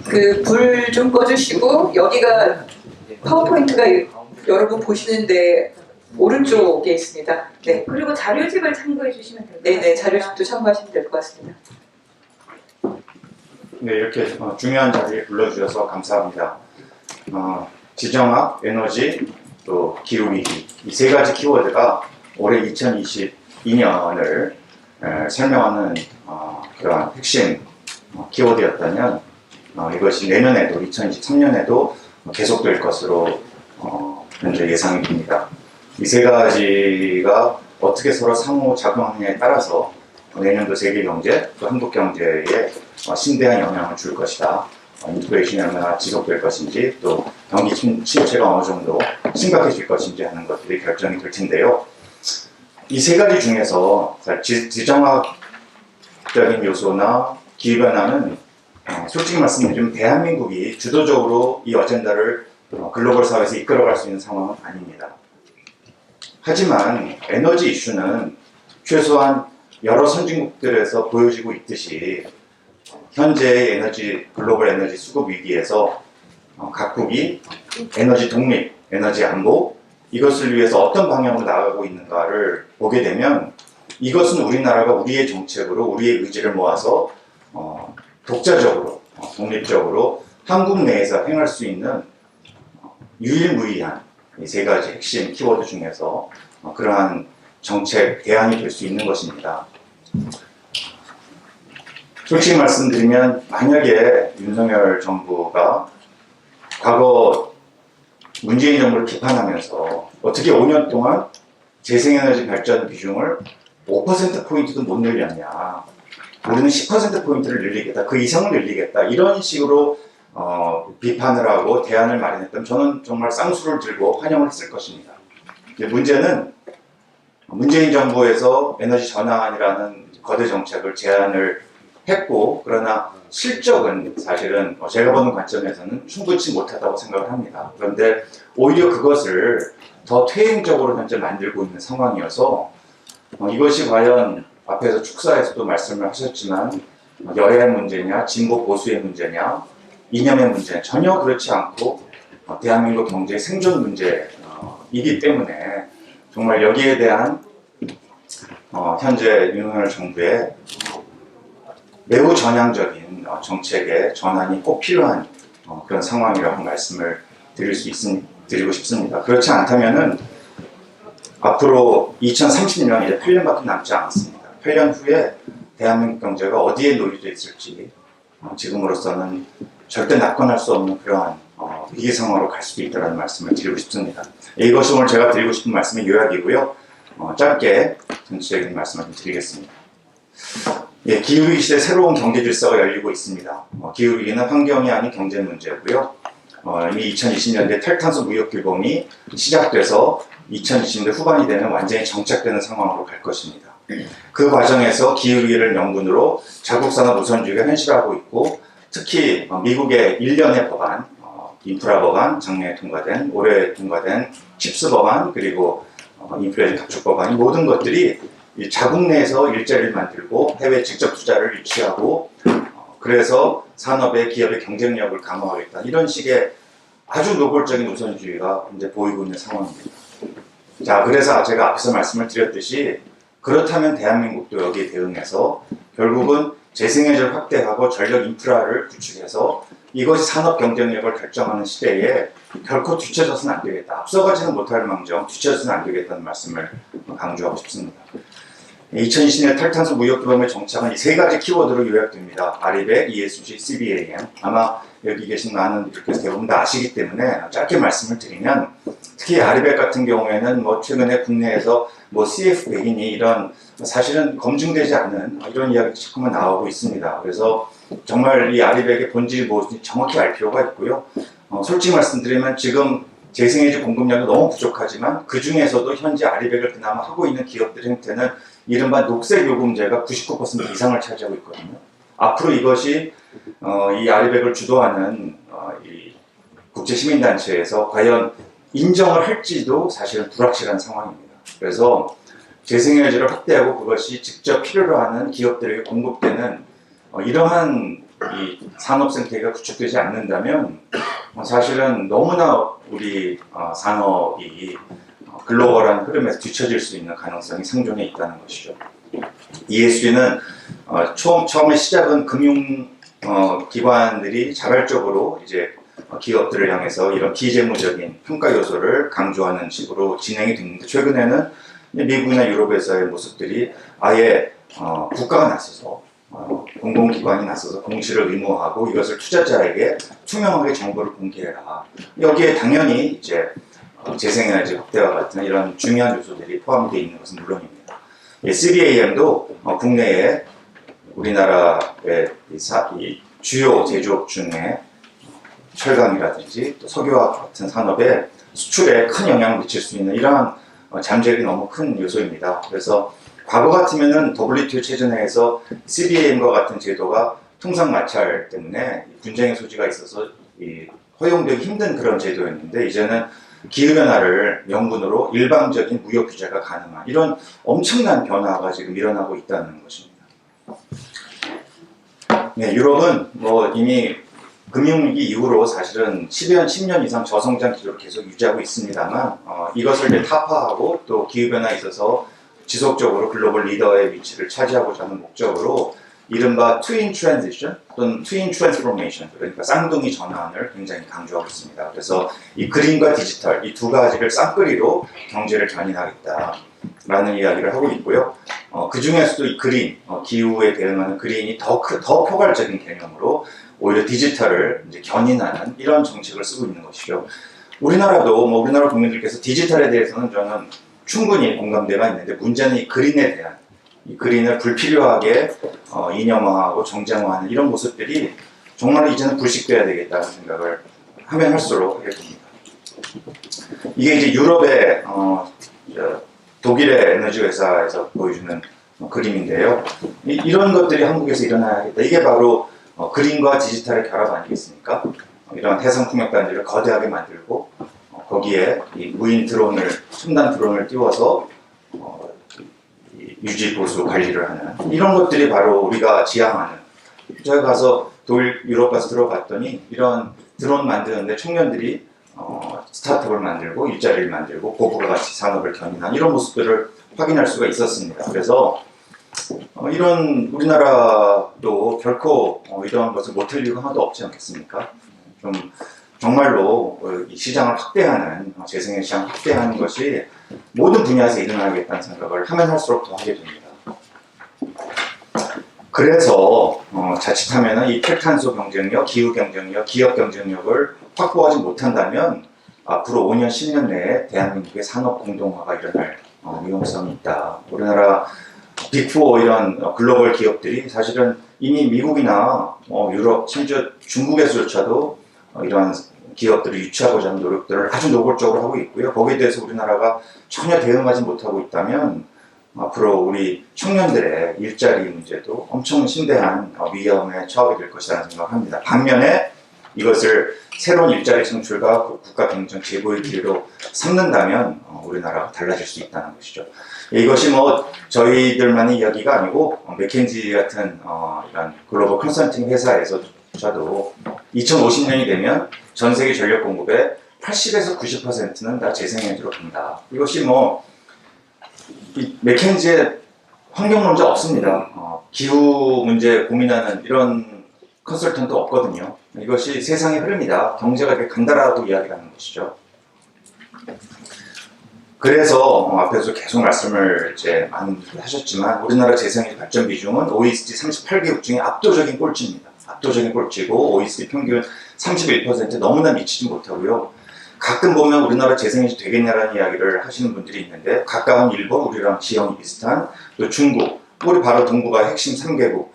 그 불 좀 꺼주시고 여기가 파워포인트가 여러분 보시는데 오른쪽에 있습니다. 네. 그리고 자료집을 참고해 주시면 됩니다. 네네 자료집도 참고하시면 될 것 같습니다. 네, 이렇게 중요한 자리에 불러주셔서 감사합니다. 지정학, 에너지, 또 기후위기 이 세 가지 키워드가 올해 2022년을 설명하는 그러한 핵심 키워드였다면 이것이 내년에도 2023년에도 계속될 것으로 현재 예상이 됩니다. 이 세 가지가 어떻게 서로 상호작용하느냐에 따라서 내년도 세계 경제, 또 한국 경제에 심대한 영향을 줄 것이다. 인플레이션이 얼마나 지속될 것인지, 또 경기 침체가 어느 정도 심각해질 것인지 하는 것들이 결정이 될 텐데요. 이 세 가지 중에서 지정학적인 요소나 기후변화는 솔직히 말씀드리면 대한민국이 주도적으로 이 어젠다를 글로벌 사회에서 이끌어갈 수 있는 상황은 아닙니다. 하지만 에너지 이슈는 최소한 여러 선진국들에서 보여지고 있듯이 현재의 글로벌 에너지 수급 위기에서 각국이 에너지 독립, 에너지 안보 이것을 위해서 어떤 방향으로 나아가고 있는가를 보게 되면 이것은 우리나라가 우리의 정책으로 우리의 의지를 모아서 독자적으로, 독립적으로 한국 내에서 행할 수 있는 유일무이한 이 세 가지 핵심 키워드 중에서 그러한 정책 대안이 될 수 있는 것입니다. 솔직히 말씀드리면 만약에 윤석열 정부가 과거 문재인 정부를 비판하면서 어떻게 5년 동안 재생에너지 발전 비중을 5%포인트도 못 늘렸냐, 우리는 10%포인트를 늘리겠다, 그 이상을 늘리겠다 이런 식으로 비판을 하고 대안을 마련했다면 저는 정말 쌍수를 들고 환영을 했을 것입니다. 문제는 문재인 정부에서 에너지 전환이라는 거대 정책을 제안을 했고, 그러나 실적은 사실은 제가 보는 관점에서는 충분치 못하다고 생각을 합니다. 그런데 오히려 그것을 더 퇴행적으로 현재 만들고 있는 상황이어서 이것이 과연 앞에서 축사에서도 말씀을 하셨지만 여야의 문제냐, 진보 보수의 문제냐, 이념의 문제냐, 전혀 그렇지 않고 대한민국 경제의 생존 문제이기 때문에 정말 여기에 대한 현재 윤석열 정부의 매우 전향적인 정책의 전환이 꼭 필요한 그런 상황이라고 말씀을 드리고 싶습니다. 그렇지 않다면은 앞으로 2030년 이제 8년밖에 남지 않았습니다. 8년 후에 대한민국 경제가 어디에 놓여져 있을지 지금으로서는 절대 낙관할 수 없는 그러한 위기 상황으로 갈 수도 있다는 말씀을 드리고 싶습니다. 이것이 오늘 제가 드리고 싶은 말씀의 요약이고요. 짧게 전체적인 말씀을 좀 드리겠습니다. 예, 기후위기 시대 새로운 경제 질서가 열리고 있습니다. 기후위기는 환경이 아닌 경제 문제고요. 이미 2020년대 탈탄소 무역 규범이 시작돼서 2020년대 후반이 되면 완전히 정착되는 상황으로 갈 것입니다. 그 과정에서 기후위기를 명분으로 자국산업 우선주의가 현실화하고 있고, 특히 미국의 일련의 법안, 인프라 법안, 작년에 통과된, 올해 통과된 칩스 법안, 그리고 인플레이션 각축 법안, 이 모든 것들이 이 자국 내에서 일자리를 만들고 해외 직접 투자를 유치하고 그래서 산업의 기업의 경쟁력을 강화하겠다, 이런 식의 아주 노골적인 우선주의가 이제 보이고 있는 상황입니다. 자, 그래서 제가 앞서 말씀을 드렸듯이 그렇다면 대한민국도 여기에 대응해서 결국은 재생에너지를 확대하고 전력 인프라를 구축해서 이것이 산업 경쟁력을 결정하는 시대에 결코 뒤처져서는 안 되겠다, 앞서가지는 못할 망정 뒤처져서는 안 되겠다는 말씀을 강조하고 싶습니다. 2020년 탈탄소 무역 규범의 정착은 이 세 가지 키워드로 요약됩니다. RE100, ESG, CBAM. 아마 여기 계신 많은 분들께서 대부분 다 아시기 때문에 짧게 말씀을 드리면, 특히 RE100 같은 경우에는 최근에 국내에서 CF100이니 이런 사실은 검증되지 않은 이런 이야기가 자꾸만 나오고 있습니다. 그래서 정말 이 RE100의 본질이 무엇인지 정확히 알 필요가 있고요. 솔직히 말씀드리면 지금 재생에너지 공급량이 너무 부족하지만 그 중에서도 현재 RE100을 그나마 하고 있는 기업들의 형태는 이른바 녹색 요금제가 99% 이상을 차지하고 있거든요. 앞으로 이것이 이 RE100을 주도하는 이 국제시민단체에서 과연 인정을 할지도 사실은 불확실한 상황입니다. 그래서 재생에너지를 확대하고 그것이 직접 필요로 하는 기업들에게 공급되는 이러한 이 산업 생태계가 구축되지 않는다면 사실은 너무나 우리 산업이 글로벌한 흐름에서 뒤처질 수 있는 가능성이 생존해 있다는 것이죠. ESG는 처음에 시작은 금융 기관들이 자발적으로 이제 기업들을 향해서 이런 비재무적인 평가 요소를 강조하는 식으로 진행이 됐는데 최근에는 미국이나 유럽에서의 모습들이 아예 국가가 나서서 공공기관이 나서서 공시를 의무화하고 이것을 투자자에게 투명하게 정보를 공개해라. 여기에 당연히 이제 재생에너지 확대와 같은 이런 중요한 요소들이 포함되어 있는 것은 물론입니다. CBAM도 국내에 우리나라의 이 주요 제조업 중에 철강이라든지 또 석유와 같은 산업에 수출에 큰 영향을 미칠 수 있는 이러한 잠재력이 너무 큰 요소입니다. 그래서 과거 같으면은 WTO 체제 내에서 CBAM과 같은 제도가 통상 마찰 때문에 분쟁의 소지가 있어서 허용되기 힘든 그런 제도였는데 이제는 기후변화를 명분으로 일방적인 무역 규제가 가능한 이런 엄청난 변화가 지금 일어나고 있다는 것입니다. 네, 유럽은 뭐 이미 금융위기 이후로 사실은 10년 이상 저성장 기조를 계속 유지하고 있습니다만 이것을 이제 타파하고 또 기후변화에 있어서 지속적으로 글로벌 리더의 위치를 차지하고자 하는 목적으로 이른바 트윈 트랜지션 또는 트윈 트랜스포메이션 그러니까 쌍둥이 전환을 굉장히 강조하고 있습니다. 그래서 이 그린과 디지털 이 두 가지를 쌍끌이로 경제를 견인하겠다라는 이야기를 하고 있고요. 그 중에서도 이 그린, 기후에 대응하는 그린이 더 포괄적인 개념으로 오히려 디지털을 이제 견인하는 이런 정책을 쓰고 있는 것이죠. 우리나라도 우리나라 국민들께서 디지털에 대해서는 저는 충분히 공감대가 있는데 문제는 이 그린에 대한 이 그린을 불필요하게 이념화하고 정쟁화하는 이런 모습들이 정말 이제는 불식돼야 되겠다는 생각을 하면 할수록 하게 됩니다. 이게 이제 유럽의 독일의 에너지 회사에서 보여주는 그림인데요. 이런 것들이 한국에서 일어나야겠다. 이게 바로 그린과 디지털의 결합 아니겠습니까? 이런 해상 풍력단지를 거대하게 만들고 거기에 이 무인 드론을 첨단 드론을 띄워서 유지 보수 관리를 하는 이런 것들이 바로 우리가 지향하는 제가 가서 유럽 가서 들어봤더니 이런 드론 만드는데 청년들이 스타트업을 만들고 일자리를 만들고 고부가 가치 산업을 견인한 이런 모습들을 확인할 수가 있었습니다. 그래서 이런 우리나라도 결코 이러한 것을 못할 이유가 하나도 없지 않겠습니까? 좀 정말로 이 시장을 확대하는 재생의 시장 확대하는 것이 모든 분야에서 일어나겠다는 생각을 하면 할수록 더 하게 됩니다. 그래서 자칫하면 이 탈탄소 경쟁력, 기후 경쟁력, 기업 경쟁력을 확보하지 못한다면 앞으로 5년, 10년 내에 대한민국의 산업 공동화가 일어날 위험성이 있다. 우리나라 빅4 이런 글로벌 기업들이 사실은 이미 미국이나 유럽, 심지어 중국에서조차도 이러한 기업들을 유치하고자 하는 노력들을 아주 노골적으로 하고 있고요. 거기에 대해서 우리나라가 전혀 대응하지 못하고 있다면 앞으로 우리 청년들의 일자리 문제도 엄청 심대한 위험에 처하게 될 것이라는 생각을 합니다. 반면에 이것을 새로운 일자리 창출과 국가 경쟁 제고의 기회로 삼는다면 우리나라가 달라질 수 있다는 것이죠. 이것이 저희들만의 이야기가 아니고 맥켄지 같은 이런 글로벌 컨설팅 회사에서조차도 2050년이 되면 전 세계 전력 공급의 80에서 90%는 다 재생에너지로 간다. 이것이 이 맥켄지의 환경 문제 없습니다. 기후 문제 고민하는 이런 컨설턴트 없거든요. 이것이 세상의 흐름이다. 경제가 이렇게 간다라고 이야기하는 것이죠. 그래서 앞에서 계속 말씀을 이제 많은 분들이 하셨지만 우리나라 재생에너지 발전 비중은 OECD 38개국 중에 압도적인 꼴찌입니다. 압도적인 꼴찌고 OECD 평균 31% 너무나 미치지 못하고요. 가끔 보면 우리나라 재생에너지 되겠냐라는 이야기를 하시는 분들이 있는데 가까운 일본, 우리랑 지형이 비슷한 또 중국, 우리 바로 동북아 핵심 3개국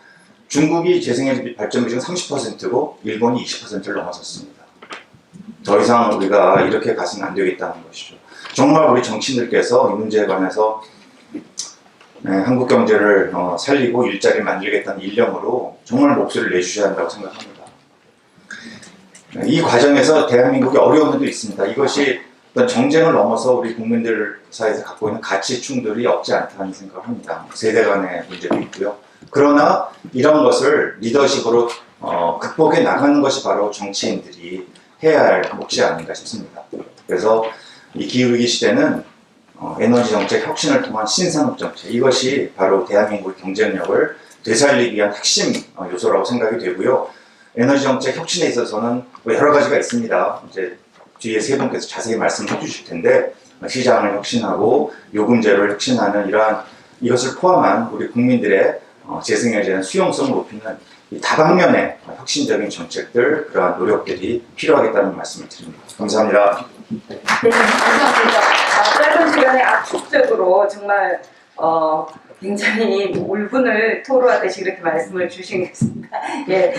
중국이 재생에너지 발전 비중 30%고 일본이 20%를 넘어섰습니다. 더 이상 우리가 이렇게 가서는 안 되겠다는 것이죠. 정말 우리 정치인들께서 이 문제에 관해서 한국 경제를 살리고 일자리를 만들겠다는 일념으로 정말 목소리를 내주셔야 한다고 생각합니다. 이 과정에서 대한민국이 어려운 면도 있습니다. 이것이 어떤 정쟁을 넘어서 우리 국민들 사이에서 갖고 있는 가치 충돌이 없지 않다는 생각을 합니다. 세대 간의 문제도 있고요. 그러나 이런 것을 리더십으로 극복해 나가는 것이 바로 정치인들이 해야 할 몫이 아닌가 싶습니다. 그래서 이 기후위기 시대는 에너지 정책 혁신을 통한 신산업 정책 이것이 바로 대한민국의 경쟁력을 되살리기 위한 핵심 요소라고 생각이 되고요. 에너지 정책 혁신에 있어서는 뭐 여러 가지가 있습니다. 이제 뒤에 세 분께서 자세히 말씀해 주실 텐데 시장을 혁신하고 요금제를 혁신하는 이것을 포함한 우리 국민들의 재생에너지에 대한 수용성을 높이는 이 다방면의 혁신적인 정책들, 그러한 노력들이 필요하겠다는 말씀을 드립니다. 감사합니다. 네, 감사합니다. 짧은 시간에 압축적으로 정말 굉장히 울분을 토로하듯이 이렇게 말씀을 주시겠습니다. 예,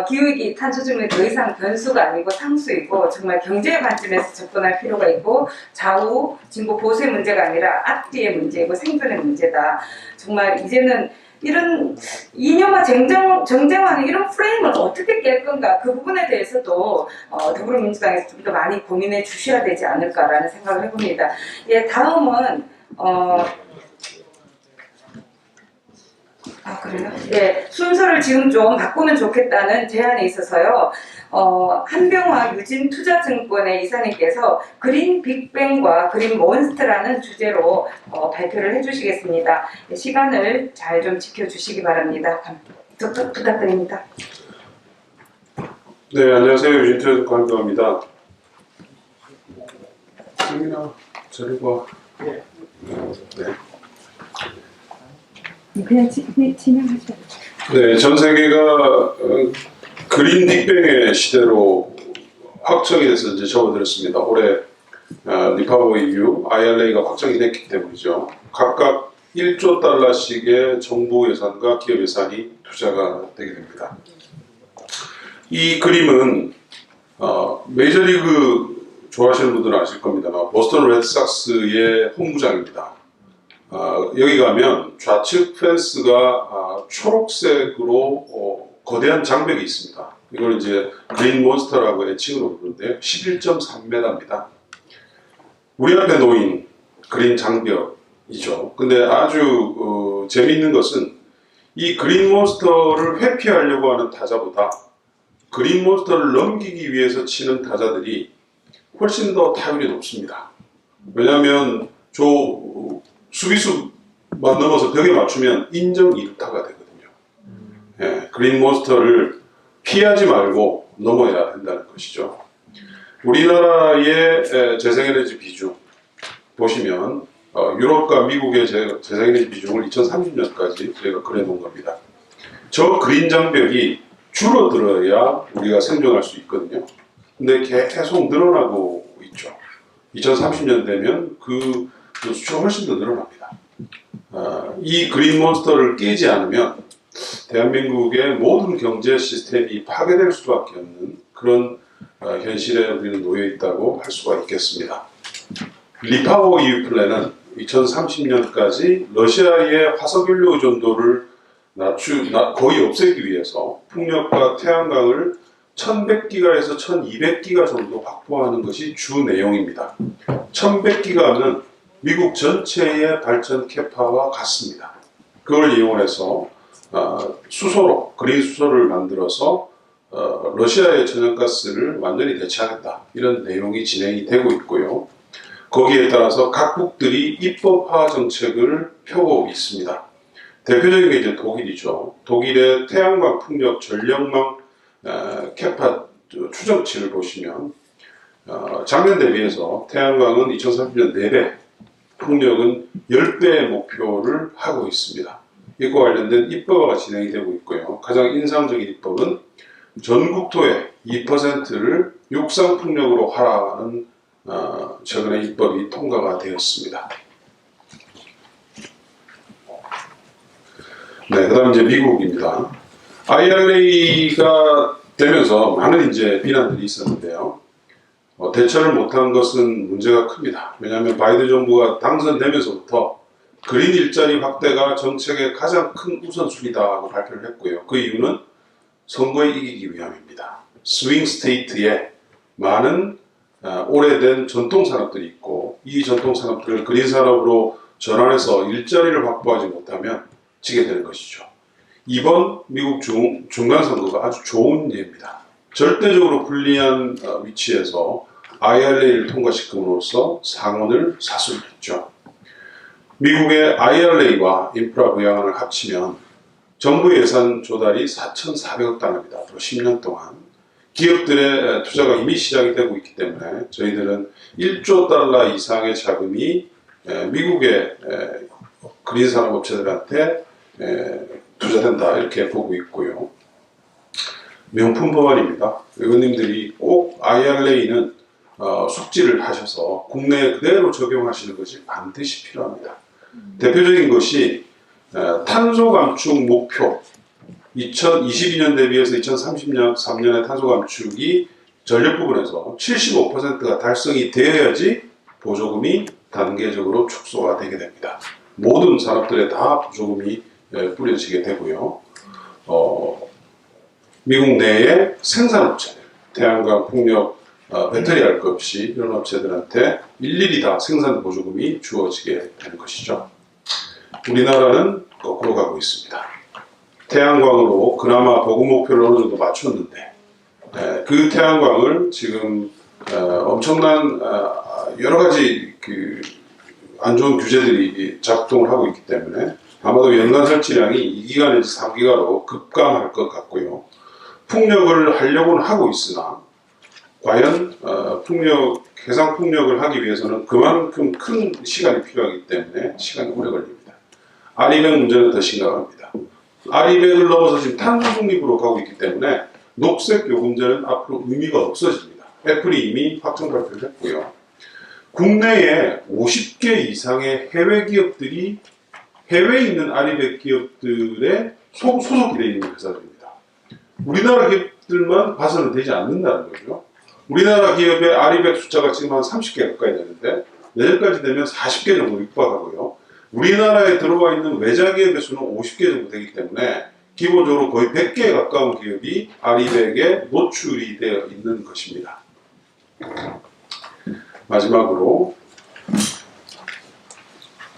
기후위기 탄소중립은 더 이상 변수가 아니고 상수이고 정말 경제 관점에서 접근할 필요가 있고 좌우 진보 보수의 문제가 아니라 앞뒤의 문제이고 생존의 문제다. 정말 이제는 이런 이념화 정쟁화하는 이런 프레임을 어떻게 깰 건가, 그 부분에 대해서도 더불어민주당에서 좀 더 많이 고민해 주셔야 되지 않을까라는 생각을 해봅니다. 예, 다음은 그래요? 예, 순서를 지금 좀 바꾸면 좋겠다는 제안에 있어서요. 한병화 유진투자증권의 이사님께서 그린 빅뱅과 그린 몬스터라는 주제로 발표를 해주시겠습니다. 시간을 잘 좀 지켜주시기 바랍니다. 부탁드립니다. 네, 안녕하세요. 유진투자증권 한병화입니다. 세미나 자료가 네. 그냥 진행하셔도. 네, 전 세계가 그린 빅뱅의 시대로 확정이 돼서 이제 접어들었습니다. 올해 리파버 EU, IRA가 확정이 됐기 때문이죠. 각각 1조 달러씩의 정부 예산과 기업 예산이 투자가 되게 됩니다. 이 그림은 메이저리그 좋아하시는 분들은 아실 겁니다만 보스턴 레드삭스의 홈구장입니다. 여기 가면 좌측 펜스가 초록색으로 거대한 장벽이 있습니다. 이걸 이제 그린 몬스터라고 애칭으로 부르는데요. 11.3m입니다. 우리 앞에 놓인 그린 장벽이죠. 근데 아주 재미있는 것은 이 그린 몬스터를 회피하려고 하는 타자보다 그린 몬스터를 넘기기 위해서 치는 타자들이 훨씬 더 타율이 높습니다. 왜냐하면 수비수만 넘어서 벽에 맞추면 인정 2루타가 되거든요. 예, 그린 몬스터를 피하지 말고 넘어야 된다는 것이죠. 우리나라의 재생에너지 비중 보시면 유럽과 미국의 재생에너지 비중을 2030년까지 저희가 그려놓은 겁니다. 저 그린 장벽이 줄어들어야 우리가 생존할 수 있거든요. 근데 계속 늘어나고 있죠. 2030년 되면 그 수치가 훨씬 더 늘어납니다. 이 그린 몬스터를 깨지 않으면 대한민국의 모든 경제 시스템이 파괴될 수밖에 없는 그런 현실에 우리는 놓여 있다고 할 수가 있겠습니다. 리파워 EU 플랜은 2030년까지 러시아의 화석연료 의존도를 거의 없애기 위해서 풍력과 태양광을 1100기가에서 1200기가 정도 확보하는 것이 주 내용입니다. 1100기가는 미국 전체의 발전 캐파와 같습니다. 그걸 이용해서 수소로, 그린 수소를 만들어서 러시아의 천연가스를 완전히 대체하겠다, 이런 내용이 진행이 되고 있고요. 거기에 따라서 각국들이 입법화 정책을 펴고 있습니다. 대표적인 게 이제 독일이죠. 독일의 태양광 풍력 전력망 캐파 추정치를 보시면 작년 대비해서 태양광은 2030년 4배, 풍력은 10배의 목표를 하고 있습니다. 이과 관련된 입법화가 진행이 되고 있고요. 가장 인상적인 입법은 전국토의 2%를 육상 풍력으로 하라는 최근에 입법이 통과가 되었습니다. 네, 그다음 이제 미국입니다. IRA가 되면서 많은 이제 비난들이 있었는데요. 대처를 못한 것은 문제가 큽니다. 왜냐하면 바이든 정부가 당선되면서부터 그린 일자리 확대가 정책의 가장 큰 우선순위다고 발표를 했고요. 그 이유는 선거에 이기기 위함입니다. 스윙 스테이트에 많은 오래된 전통 산업들이 있고, 이 전통 산업들을 그린 산업으로 전환해서 일자리를 확보하지 못하면 지게 되는 것이죠. 이번 미국 중간 선거가 아주 좋은 예입니다. 절대적으로 불리한 위치에서 IRA를 통과시킴으로써 상원을 사수했죠. 미국의 IRA와 인프라 부양안을 합치면 정부 예산 조달이 4,400억 달러입니다. 앞으로 10년 동안. 기업들의 투자가 이미 시작이 되고 있기 때문에 저희들은 1조 달러 이상의 자금이 미국의 그린 산업 업체들한테 투자된다 이렇게 보고 있고요. 명품 법안입니다. 의원님들이 꼭 IRA는 숙지를 하셔서 국내에 그대로 적용하시는 것이 반드시 필요합니다. 대표적인 것이 탄소 감축 목표 2022년 대비해서 2030년의 탄소 감축이 전력 부분에서 75%가 달성이 되어야지 보조금이 단계적으로 축소가 되게 됩니다. 모든 산업들에 다 보조금이 뿌려지게 되고요. 미국 내의 생산업체들, 태양광, 풍력, 배터리 할 것 없이 이런 업체들한테 일일이 다 생산 보조금이 주어지게 되는 것이죠. 우리나라는 거꾸로 가고 있습니다. 태양광으로 그나마 보급 목표를 어느 정도 맞췄는데 그 태양광을 지금 엄청난 여러 가지 안 좋은 규제들이 작동을 하고 있기 때문에 아마도 연간 설치량이 2기가 내지 3기가로 급감할 것 같고요. 풍력을 하려고는 하고 있으나 과연 해상 풍력을 하기 위해서는 그만큼 큰 시간이 필요하기 때문에 시간이 오래 걸립니다. RE100 문제는 더 심각합니다. RE100을 넘어서 지금 탄소 중립으로 가고 있기 때문에 녹색 요금제는 앞으로 의미가 없어집니다. 애플이 이미 확정 발표를 했고요. 국내에 50개 이상의 해외 기업들이 해외에 있는 RE100 기업들의 소속이 되어 있는 회사들입니다. 우리나라 기업들만 봐서는 되지 않는다는 거죠. 우리나라 기업의 RE100 숫자가 지금 한 30개 가까이 되는데 내년까지 되면 40개 정도 육박하고요. 우리나라에 들어와 있는 외자 기업의 수는 50개 정도 되기 때문에 기본적으로 거의 100개에 가까운 기업이 RE100에 노출이 되어 있는 것입니다. 마지막으로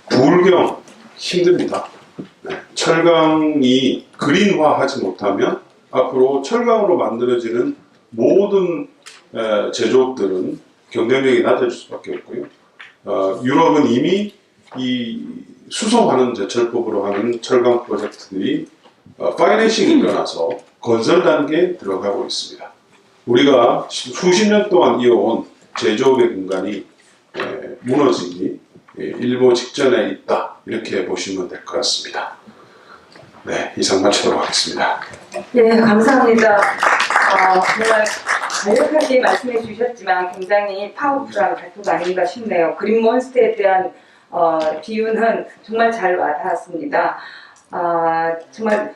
불경 힘듭니다. 철강이 그린화하지 못하면 앞으로 철강으로 만들어지는 모든 제조업들은 경쟁력이 낮아질 수밖에 없고요. 유럽은 이미 이 수소환원 제철법으로 하는 철강 프로젝트들이 파이낸싱이 일어나서 건설 단계에 들어가고 있습니다. 우리가 수십 년 동안 이어온 제조업의 공간이 무너지기 일보 직전에 있다 이렇게 보시면 될 것 같습니다. 네, 이상 마치도록 하겠습니다. 네, 감사합니다. 정말 간략하게 말씀해 주셨지만 굉장히 파워풀한 발표가 아닌가 싶네요. 그린몬스터에 대한 비유는 정말 잘 와닿았습니다. 정말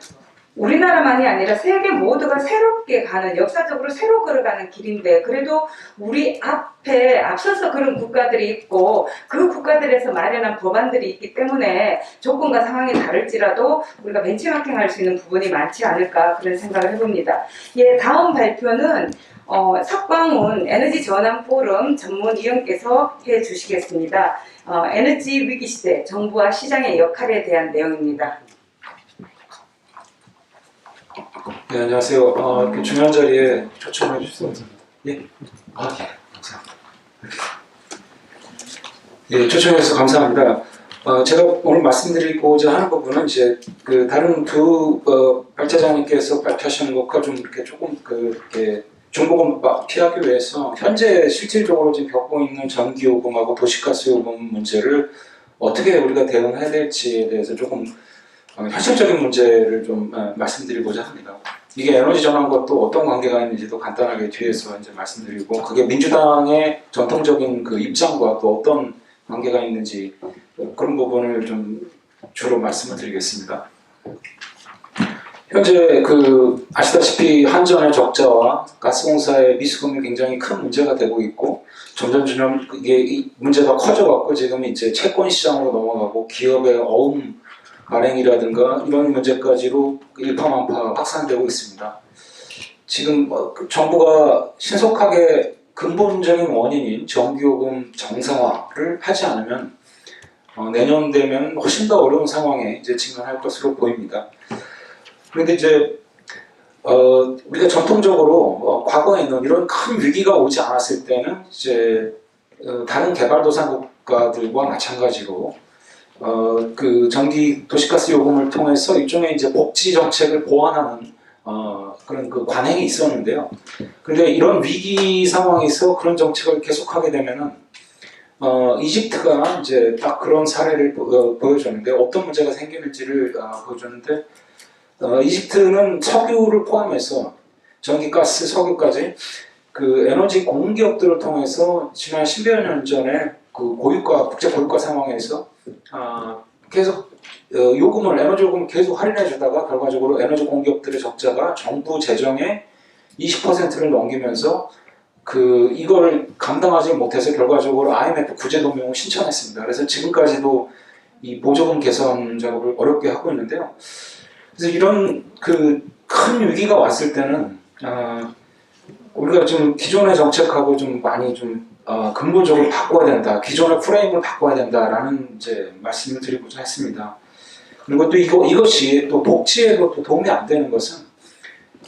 우리나라만이 아니라 세계 모두가 새롭게 가는, 역사적으로 새로 걸어가는 길인데 그래도 우리 앞에 앞서서 그런 국가들이 있고 그 국가들에서 마련한 법안들이 있기 때문에 조건과 상황이 다를지라도 우리가 벤치마킹 할 수 있는 부분이 많지 않을까 그런 생각을 해봅니다. 예, 다음 발표는 석광훈 에너지 전환 포럼 전문위원께서 해 주시겠습니다. 에너지 위기 시대 정부와 시장의 역할에 대한 내용입니다. 네, 안녕하세요. 이렇게 중요한 자리에 초청해 주셔서 감사합니다. 예? 감사합니다. 예, 초청해 주셔서 감사합니다. 제가 오늘 말씀드리고자 하는 부분은 이제 다른 두 발제장님께서 발표하시는 것과 좀 이렇게 조금 이렇게 중복을 피하기 위해서 현재 실질적으로 지금 겪고 있는 전기요금하고 도시가스 요금 문제를 어떻게 우리가 대응해야 될지에 대해서 조금 현실적인 문제를 좀 말씀드리고자 합니다. 이게 에너지 전환과 또 어떤 관계가 있는지도 간단하게 뒤에서 이제 말씀드리고 그게 민주당의 전통적인 그 입장과 또 어떤 관계가 있는지 그런 부분을 좀 주로 말씀을 드리겠습니다. 현재 아시다시피 한전의 적자와 가스공사의 미수금이 굉장히 큰 문제가 되고 있고 점점 이게 이 문제가 커져갖고 지금 이제 채권 시장으로 넘어가고 기업의 어음 발행이라든가 이런 문제까지로 일파만파 확산되고 있습니다. 지금 정부가 신속하게 근본적인 원인인 전기요금 정상화를 하지 않으면 내년 되면 훨씬 더 어려운 상황에 이제 직면할 것으로 보입니다. 그런데 이제 우리가 전통적으로 과거에는 이런 큰 위기가 오지 않았을 때는 이제 다른 개발도상 국가들과 마찬가지로 그 전기 도시가스 요금을 통해서 일종의 이제 복지 정책을 보완하는 그런 그 관행이 있었는데요. 그런데 이런 위기 상황에서 그런 정책을 계속하게 되면은 이집트가 이제 딱 그런 사례를 보여줬는데 어떤 문제가 생기는지를 보여줬는데 이집트는 석유를 포함해서 전기, 가스, 석유까지 그 에너지 공기업들을 통해서 지난 10여 년 전에 그 고유가 국제 고유가 상황에서 계속 요금을 에너지 요금을 계속 할인해 주다가 결과적으로 에너지 공기업들의 적자가 정부 재정의 20%를 넘기면서 그 이걸 감당하지 못해서 결과적으로 IMF 구제 동맹을 신청했습니다. 그래서 지금까지도 이 보조금 개선 작업을 어렵게 하고 있는데요. 그래서 이런 그 큰 위기가 왔을 때는 우리가 좀 기존의 정책하고 좀 많이 좀 근본적으로 바꿔야 된다. 기존의 프레임을 바꿔야 된다라는 이제 말씀을 드리고자 했습니다. 그리고 또 이것이 또 복지에도 또 도움이 안 되는 것은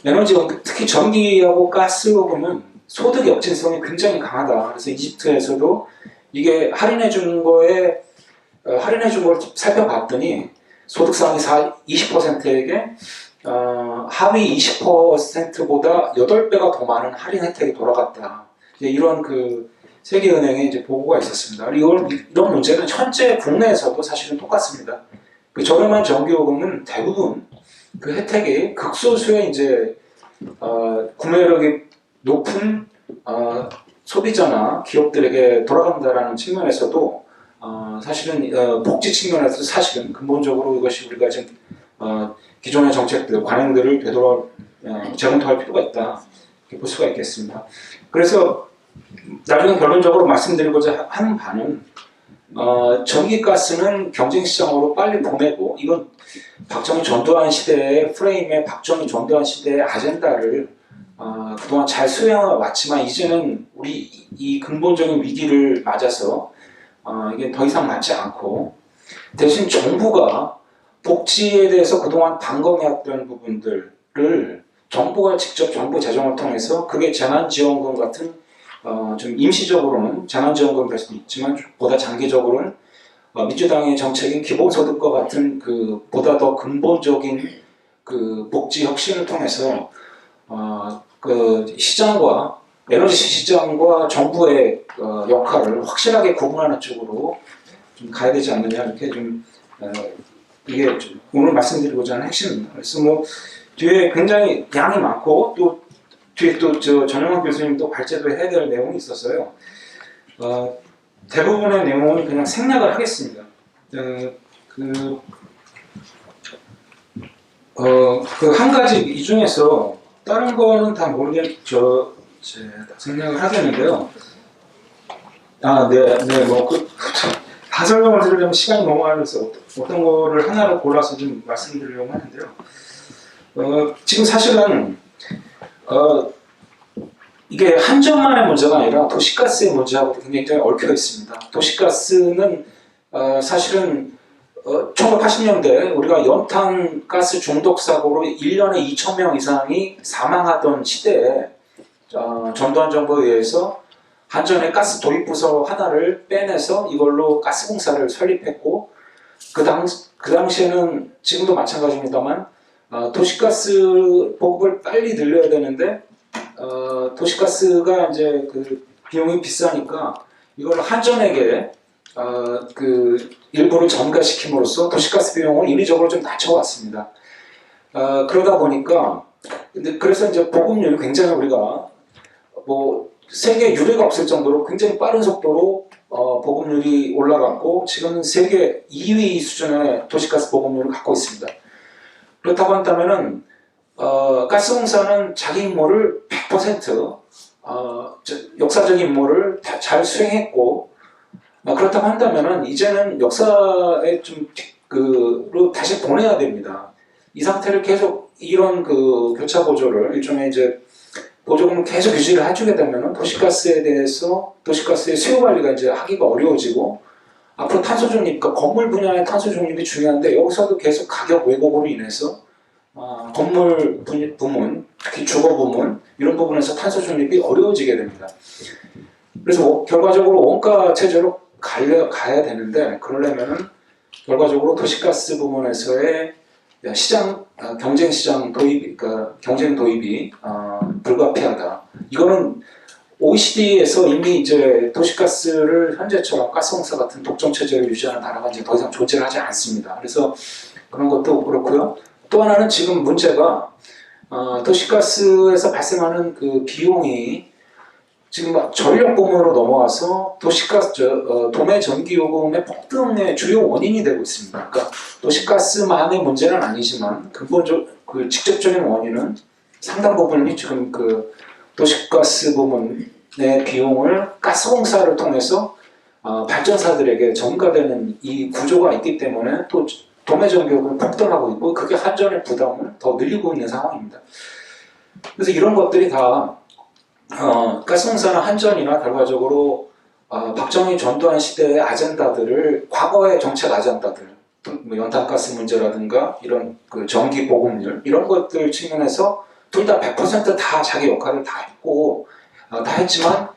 에너지 특히 전기하고 가스 요금은 소득 역진성이 굉장히 강하다. 그래서 이집트에서도 이게 할인해 준 걸 살펴봤더니 소득상위 20%에게 하위 20%보다 8배가 더 많은 할인 혜택이 돌아갔다. 이런 그 세계은행의 이제 보고가 있었습니다. 이런 문제는 현재 국내에서도 사실은 똑같습니다. 그 저렴한 전기요금은 대부분 그 혜택이 극소수의 이제 구매력이 높은 소비자나 기업들에게 돌아간다라는 측면에서도 사실은 복지 측면에서 사실은 근본적으로 이것이 우리가 지금 기존의 정책들, 관행들을 되돌아 재검토할 필요가 있다 이렇게 볼 수가 있겠습니다. 그래서 나중에 결론적으로 말씀드리고자 하는 바는 전기가스는 경쟁시장으로 빨리 보내고 이건 박정희 전두환 시대의 프레임에 박정희 전두환 시대의 아젠다를 그동안 잘 수행해 왔지만 이제는 우리 이 근본적인 위기를 맞아서 이게 더 이상 맞지 않고 대신 정부가 복지에 대해서 그동안 단검해왔던 부분들을 정부가 직접 정부 재정을 통해서 그게 재난지원금 같은 좀 임시적으로는 재난지원금 될 수도 있지만 보다 장기적으로는 민주당의 정책인 기본소득과 같은 그 보다 더 근본적인 그 복지 혁신을 통해서 그 시장과 에너지 시장과 정부의 역할을 확실하게 구분하는 쪽으로 좀 가야 되지 않느냐 이렇게 좀 이게 좀 오늘 말씀드리고자 하는 핵심입니다. 그래서 뭐 뒤에 굉장히 양이 많고 또 뒤에 또 저 전영환 교수님도 발제도 해야 될 내용이 있었어요. 대부분의 내용은 그냥 생략을 하겠습니다. 그 한 가지 이 중에서 다른 거는 다 생략을 하겠는데요. 네, 뭐 다 설명을 드리려면 시간이 너무 많아서 어떤 거를 하나로 골라서 좀 말씀드리려고 하는데요. 지금 사실은 이게 한 점만의 문제가 아니라 도시가스의 문제하고 굉장히 얽혀 있습니다. 도시가스는 사실은 1980년대 우리가 연탄 가스 중독 사고로 1년에 2,000명 이상이 사망하던 시대에 전두환 정부에 의해서 한전의 가스 도입 부서 하나를 빼내서 이걸로 가스공사를 설립했고 그 당시에는 지금도 마찬가지입니다만 도시가스 보급을 빨리 늘려야 되는데 도시가스가 이제 그 비용이 비싸니까 이걸 한전에게 그 일부를 전가시킴으로써 도시가스 비용을 인위적으로 좀 낮춰왔습니다. 그러다 보니까 그래서 이제 보급률이 굉장히 우리가 뭐 세계 유례가 없을 정도로 굉장히 빠른 속도로 보급률이 올라갔고 지금은 세계 2위 수준의 도시가스 보급률을 갖고 있습니다. 그렇다고 한다면은 가스공사는 자기 임무를 100% 역사적인 임무를 잘 수행했고 그렇다고 한다면은 이제는 역사에 로 다시 보내야 됩니다. 이 상태를 계속 이런 그 교차 보조를 일종의 이제 보조금을 계속 유지를 해주게 되면은 도시가스에 대해서 도시가스의 수요 관리가 이제 하기가 어려워지고 앞으로 탄소 중립, 그러니까 건물 분야의 탄소 중립이 중요한데 여기서도 계속 가격 왜곡으로 인해서 건물 부문, 특히 주거 부문 이런 부분에서 탄소 중립이 어려워지게 됩니다. 그래서 결과적으로 원가 체제로 가야 되는데 그러려면은 결과적으로 도시가스 부문에서의 시장 경쟁 시장 도입, 그러니까 경쟁 도입이 불가피하다. 이거는 OECD에서 이미 이제 도시가스를 현재처럼 가스공사 같은 독점 체제를 유지하는 나라가 이제 더 이상 존재를 하지 않습니다. 그래서 그런 것도 그렇고요. 또 하나는 지금 문제가 도시가스에서 발생하는 그 비용이 지금 막 전력공으로 넘어와서 도시가스, 도매 전기요금의 폭등의 주요 원인이 되고 있습니다. 그러니까 도시가스만의 문제는 아니지만 근본적 그 직접적인 원인은 상당 부분이 지금 그 도시가스 부문의 비용을 가스공사를 통해서 발전사들에게 전가되는 이 구조가 있기 때문에 또 도매 전기요금이 폭등하고 있고 그게 한전의 부담을 더 늘리고 있는 상황입니다. 그래서 이런 것들이 다 가스공사나 한전이나 결과적으로 박정희 전두환 시대의 아젠다들을 과거의 정책 아젠다들, 뭐 연탄가스 문제라든가 이런 그 전기 보급률 이런 것들 측면에서 둘 다 100% 다 자기 역할을 다 했고 다 했지만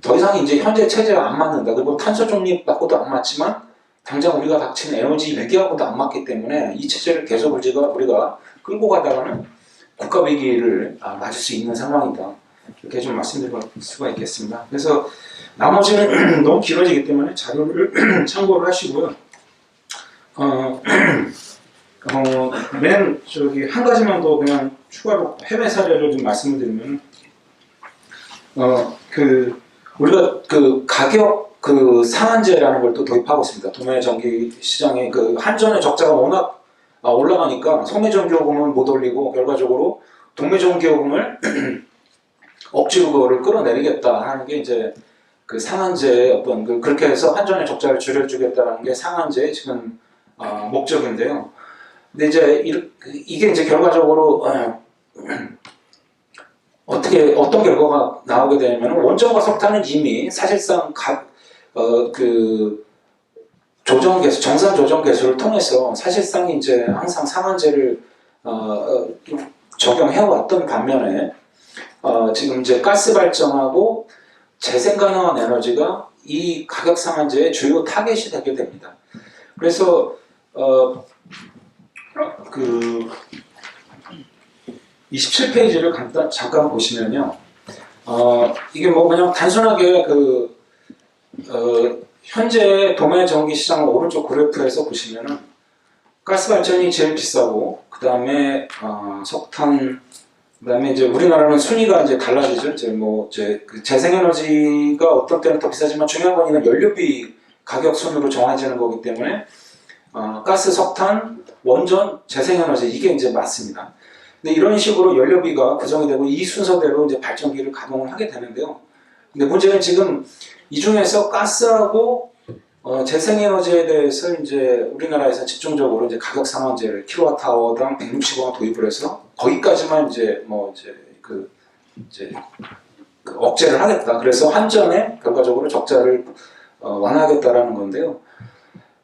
더 이상 이제 현재 체제와 안 맞는다. 그리고 탄소 중립하고도 안 맞지만 당장 우리가 닥친 에너지 위기하고도 안 맞기 때문에 이 체제를 계속 우리가 끌고 가다가는 국가 위기를 맞을 수 있는 상황이다. 이렇게 좀 말씀드릴 수가 있겠습니다. 그래서 나머지는 너무 길어지기 때문에 자료를 참고를 하시고요. 맨 저기 한 가지만 더 그냥 추가로 해외 사례를 좀 말씀을 드리면, 우리가 그 가격 그 상한제라는 걸 또 도입하고 있습니다. 도매 전기 시장에 그 한전의 적자가 워낙 올라가니까 소매 전기요금은 못 올리고 결과적으로 도매 전기요금을 억지로 그거를 끌어내리겠다 하는 게 이제 그 상한제의 어떤 그렇게 해서 한전의 적자를 줄여주겠다라는 게 상한제의 지금 목적인데요. 근데 이제 이게 이제 결과적으로 어떤 결과가 나오게 되냐면 원전과 석탄은 이미 사실상 그 조정계수, 정산 조정계수를 통해서 사실상 이제 항상 상한제를 적용해왔던 반면에 지금 이제 가스 발전하고 재생 가능한 에너지가 이 가격 상한제의 주요 타겟이 되게 됩니다. 그래서 그 27페이지를 잠깐 보시면요, 이게 뭐 그냥 단순하게 현재 도매 전기 시장 오른쪽 그래프에서 보시면은 가스 발전이 제일 비싸고 그 다음에 석탄, 그 다음에 이제 우리나라는 순위가 이제 달라지죠. 이제 그 재생에너지가 어떤 때는 더 비싸지만 중요한 건 이건 연료비 가격 순으로 정해지는 거기 때문에 가스, 석탄, 원전, 재생에너지 이게 이제 맞습니다. 근데 이런 식으로 연료비가 구성이 되고 이 순서대로 이제 발전기를 가동을 하게 되는데요. 근데 문제는 지금 이 중에서 가스하고 재생에너지에 대해서 이제 우리나라에서 집중적으로 이제 가격 상한제를 킬로와트아워당 160원 도입을 해서 거기까지만 이제 억제를 하겠다. 그래서 한전에 결과적으로 적자를 완화하겠다라는 건데요.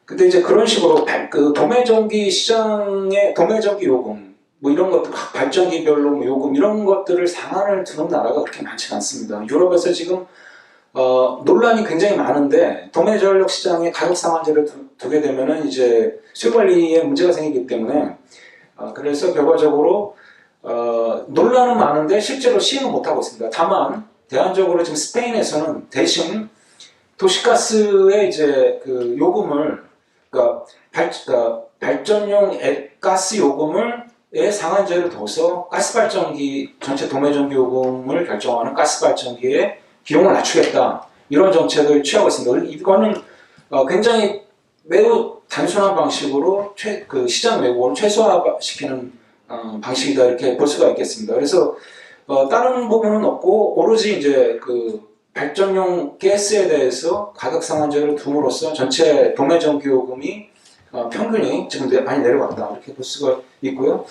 근데 이제 그런 식으로 그 도매전기 시장의 도매전기 요금 뭐 이런 것들 발전기별로 뭐 요금 이런 것들을 상한을 두는 나라가 그렇게 많지 않습니다. 유럽에서 지금 논란이 굉장히 많은데 도매전력 시장에 가격 상한제를 두게 되면은 이제 수요 관리에 문제가 생기기 때문에 그래서 결과적으로 논란은 많은데 실제로 시행은 못 하고 있습니다. 다만 대안적으로 지금 스페인에서는 대신 도시가스의 이제 그 요금을 그러니까 발전용 가스 요금을 상한제를 둬서 가스발전기 전체 도매전기 요금을 결정하는 가스발전기의 비용을 낮추겠다 이런 정책을 취하고 있습니다. 이거는 굉장히 매우 단순한 방식으로 그 시장 왜곡을 최소화시키는 방식이다 이렇게 볼 수가 있겠습니다. 그래서 다른 부분은 없고 오로지 이제 그 발전용 가스에 대해서 가격 상한제를 둠으로써 전체 도매전기 요금이 평균이 지금 많이 내려갔다 이렇게 볼 수가 있고요.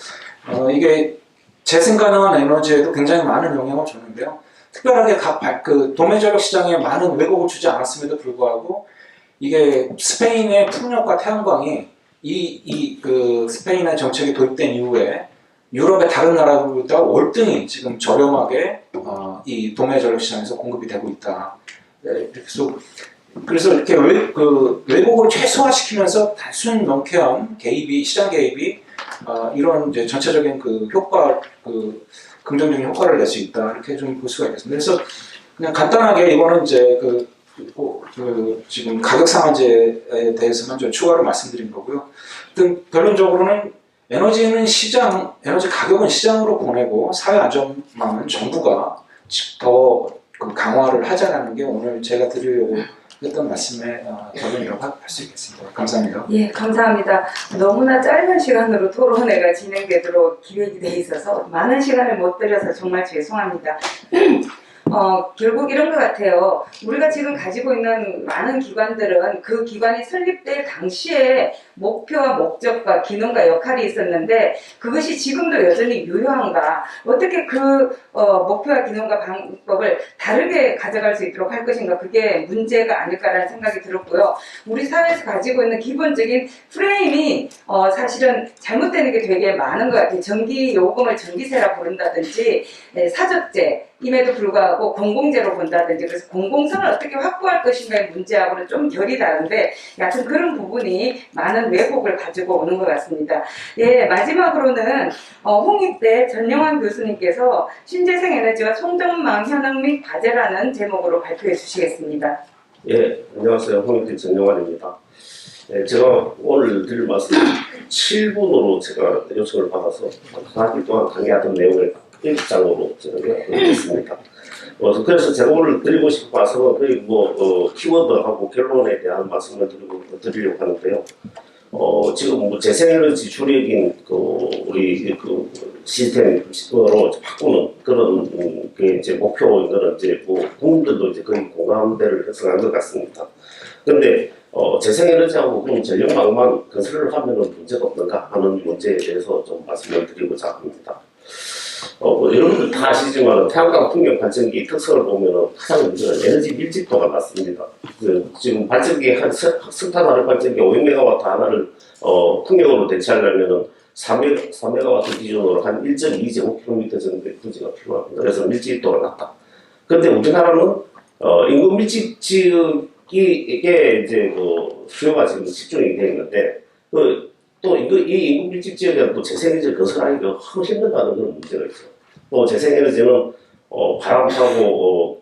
이게 재생 가능한 에너지에도 굉장히 많은 영향을 줬는데요. 특별하게 그 도매전력 시장에 많은 왜곡을 주지 않았음에도 불구하고 이게 스페인의 풍력과 태양광이 그 스페인의 정책이 도입된 이후에 유럽의 다른 나라들보다 월등히 지금 저렴하게 이 도매전력 시장에서 공급이 되고 있다. 그래서 그래서 이렇게 왜곡을 최소화시키면서 단순 명쾌한 개입이 시장 개입이 이런 이제 전체적인 그 효과 긍정적인 효과를 낼 수 있다 이렇게 좀 볼 수가 있겠습니다. 그래서 그냥 간단하게 이거는 이제 지금 가격 상한제에 대해서만 좀 추가로 말씀드린 거고요. 하여튼 결론적으로는 에너지 가격은 시장으로 보내고 사회 안전망은 정부가 더 강화를 하자라는 게 오늘 제가 드리려고 했던 말씀의 결론이라고 할 수 있겠습니다. 감사합니다. 예, 감사합니다. 너무나 짧은 시간으로 토론회가 진행되도록 기획이 돼 있어서 많은 시간을 못 드려서 정말 죄송합니다. 결국 이런 것 같아요. 우리가 지금 가지고 있는 많은 기관들은 그 기관이 설립될 당시에 목표와 목적과 기능과 역할이 있었는데 그것이 지금도 여전히 유효한가? 어떻게 그 목표와 기능과 방법을 다르게 가져갈 수 있도록 할 것인가? 그게 문제가 아닐까라는 생각이 들었고요. 우리 사회에서 가지고 있는 기본적인 프레임이 사실은 잘못되는 게 되게 많은 것 같아요. 전기 요금을 전기세라 부른다든지 사적제 임에도 불구하고 공공재로 본다든지 그래서 공공성을 어떻게 확보할 것인가의 문제하고는 좀 결이 다른데 여하튼 그런 부분이 많은 왜곡을 가지고 오는 것 같습니다. 예, 마지막으로는 홍익대 전영환 교수님께서 신재생 에너지와 송전망 현황 및 과제라는 제목으로 발표해 주시겠습니다. 예, 안녕하세요. 홍익대 전영환입니다. 예, 제가 오늘 드릴 말씀 7분으로 제가 요청을 받아서 4일 동안 강의하던 내용을 1장으로 제가 했습니다. 그래서 제가 오늘 드리고 싶은 말씀은 거의 키워드하고 결론에 대한 말씀을 드리려고 하는데요. 지금 재생에너지 주력인 우리 시스템으로 바꾸는 그런 게 이제 목표는 이제 국민들도 이제 거의 공감대를 형성한 것 같습니다. 그런데 재생에너지하고 그럼 전력망만 건설을 하면은 문제가 없는가 하는 문제에 대해서 좀 말씀을 드리고자 합니다. 여러분들 다 아시지만 태양광 풍력 발전기 특성을 보면은 가장 문제는 에너지 밀집도가 낮습니다. 지금 발전기 석탄 화력 발전기 500메가와트 하나를 풍력으로 대체하려면은 4메가와트 기준으로 한 1.2제곱킬로미터 정도의 부지가 필요합니다. 그래서 밀집도가 낮다. 그런데 우리나라는 인구 밀집 지역이 이제 수요가 지금 집중이 되어 있는데 또 이 인구 밀집 지역에는 또 재생에너지를 건설하기가 훨씬 힘들다는 그런 문제가 있어요. 또 재생에너지는 바람하고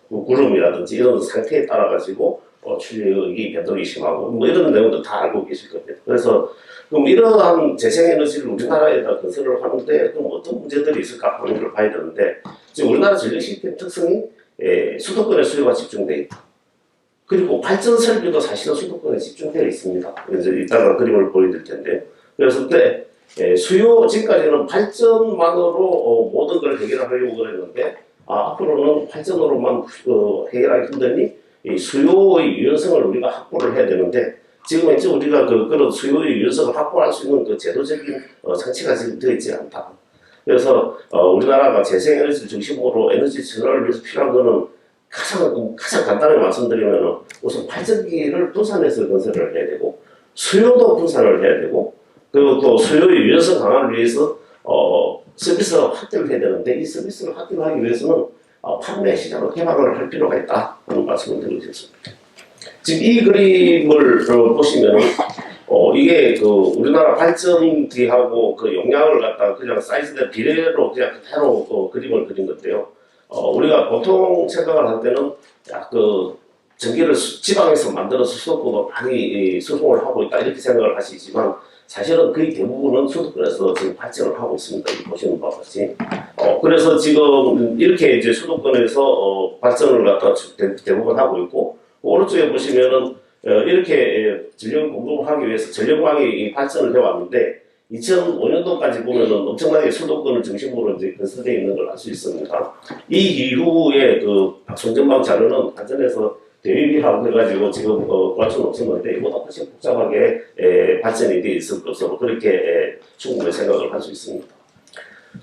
구름이라든지 이런 상태에 따라 가지고 출력이 변동이 심하고 이런 내용도 다 알고 계실 겁니다. 그래서 그럼 이러한 재생에너지를 우리나라에다 건설을 하는데 그럼 어떤 문제들이 있을까 하는 걸 봐야 되는데 지금 우리나라 전력 시스템 특성이 수도권에 수요가 집중되어 있다. 그리고 발전 설비도 사실은 수도권에 집중되어 있습니다. 이제 이따가 그림을 보여드릴 텐데요. 그래서 수요, 지금까지는 발전만으로 모든 걸 해결하려고 했는데, 앞으로는 발전으로만 해결하기 힘드니, 이 수요의 유연성을 우리가 확보를 해야 되는데, 지금 이제 우리가 그런 수요의 유연성을 확보할 수 있는 그 제도적인 장치가 지금 되어 있지 않다. 그래서 우리나라가 재생에너지 중심으로 에너지 전환을 위해서 필요한 거는 가장 간단하게 말씀드리면 우선 발전기를 분산해서 건설을 해야 되고 수요도 분산을 해야 되고 그리고 또 수요의 유연성 강화를 위해서 서비스 확대를 해야 되는데 이 서비스를 확대하기 위해서는 판매 시장을 개방을 할 필요가 있다 하는 말씀을 드리고 싶습니다. 지금 이 그림을 보시면 이게 우리나라 발전기하고 용량을 갖다가 그냥 사이즈대 비례로 그냥 그대로 그림을 그린 건데요. 우리가 보통 생각을 할 때는 전기를 지방에서 만들어서 수도권으로 많이 수송을 하고 있다 이렇게 생각을 하시지만 사실은 거의 대부분은 수도권에서 지금 발전을 하고 있습니다. 보시는 바와 같이. 그래서 지금 이렇게 이제 수도권에서 발전을 갖다 대부분 하고 있고 오른쪽에 보시면은 이렇게 전력 공급을 하기 위해서 전력망이 발전을 해왔는데 2005년도까지 보면은 엄청나게 수도권을 중심으로 이제 건설되어 있는 걸 알 수 있습니다. 이 이후에 송전망 자료는 안전에서 대입이라고 해가지고 지금 구할 수는 없었는데 이보다 훨씬 복잡하게 발전이 되어 있을 것으로 그렇게 충분히 생각을 할 수 있습니다.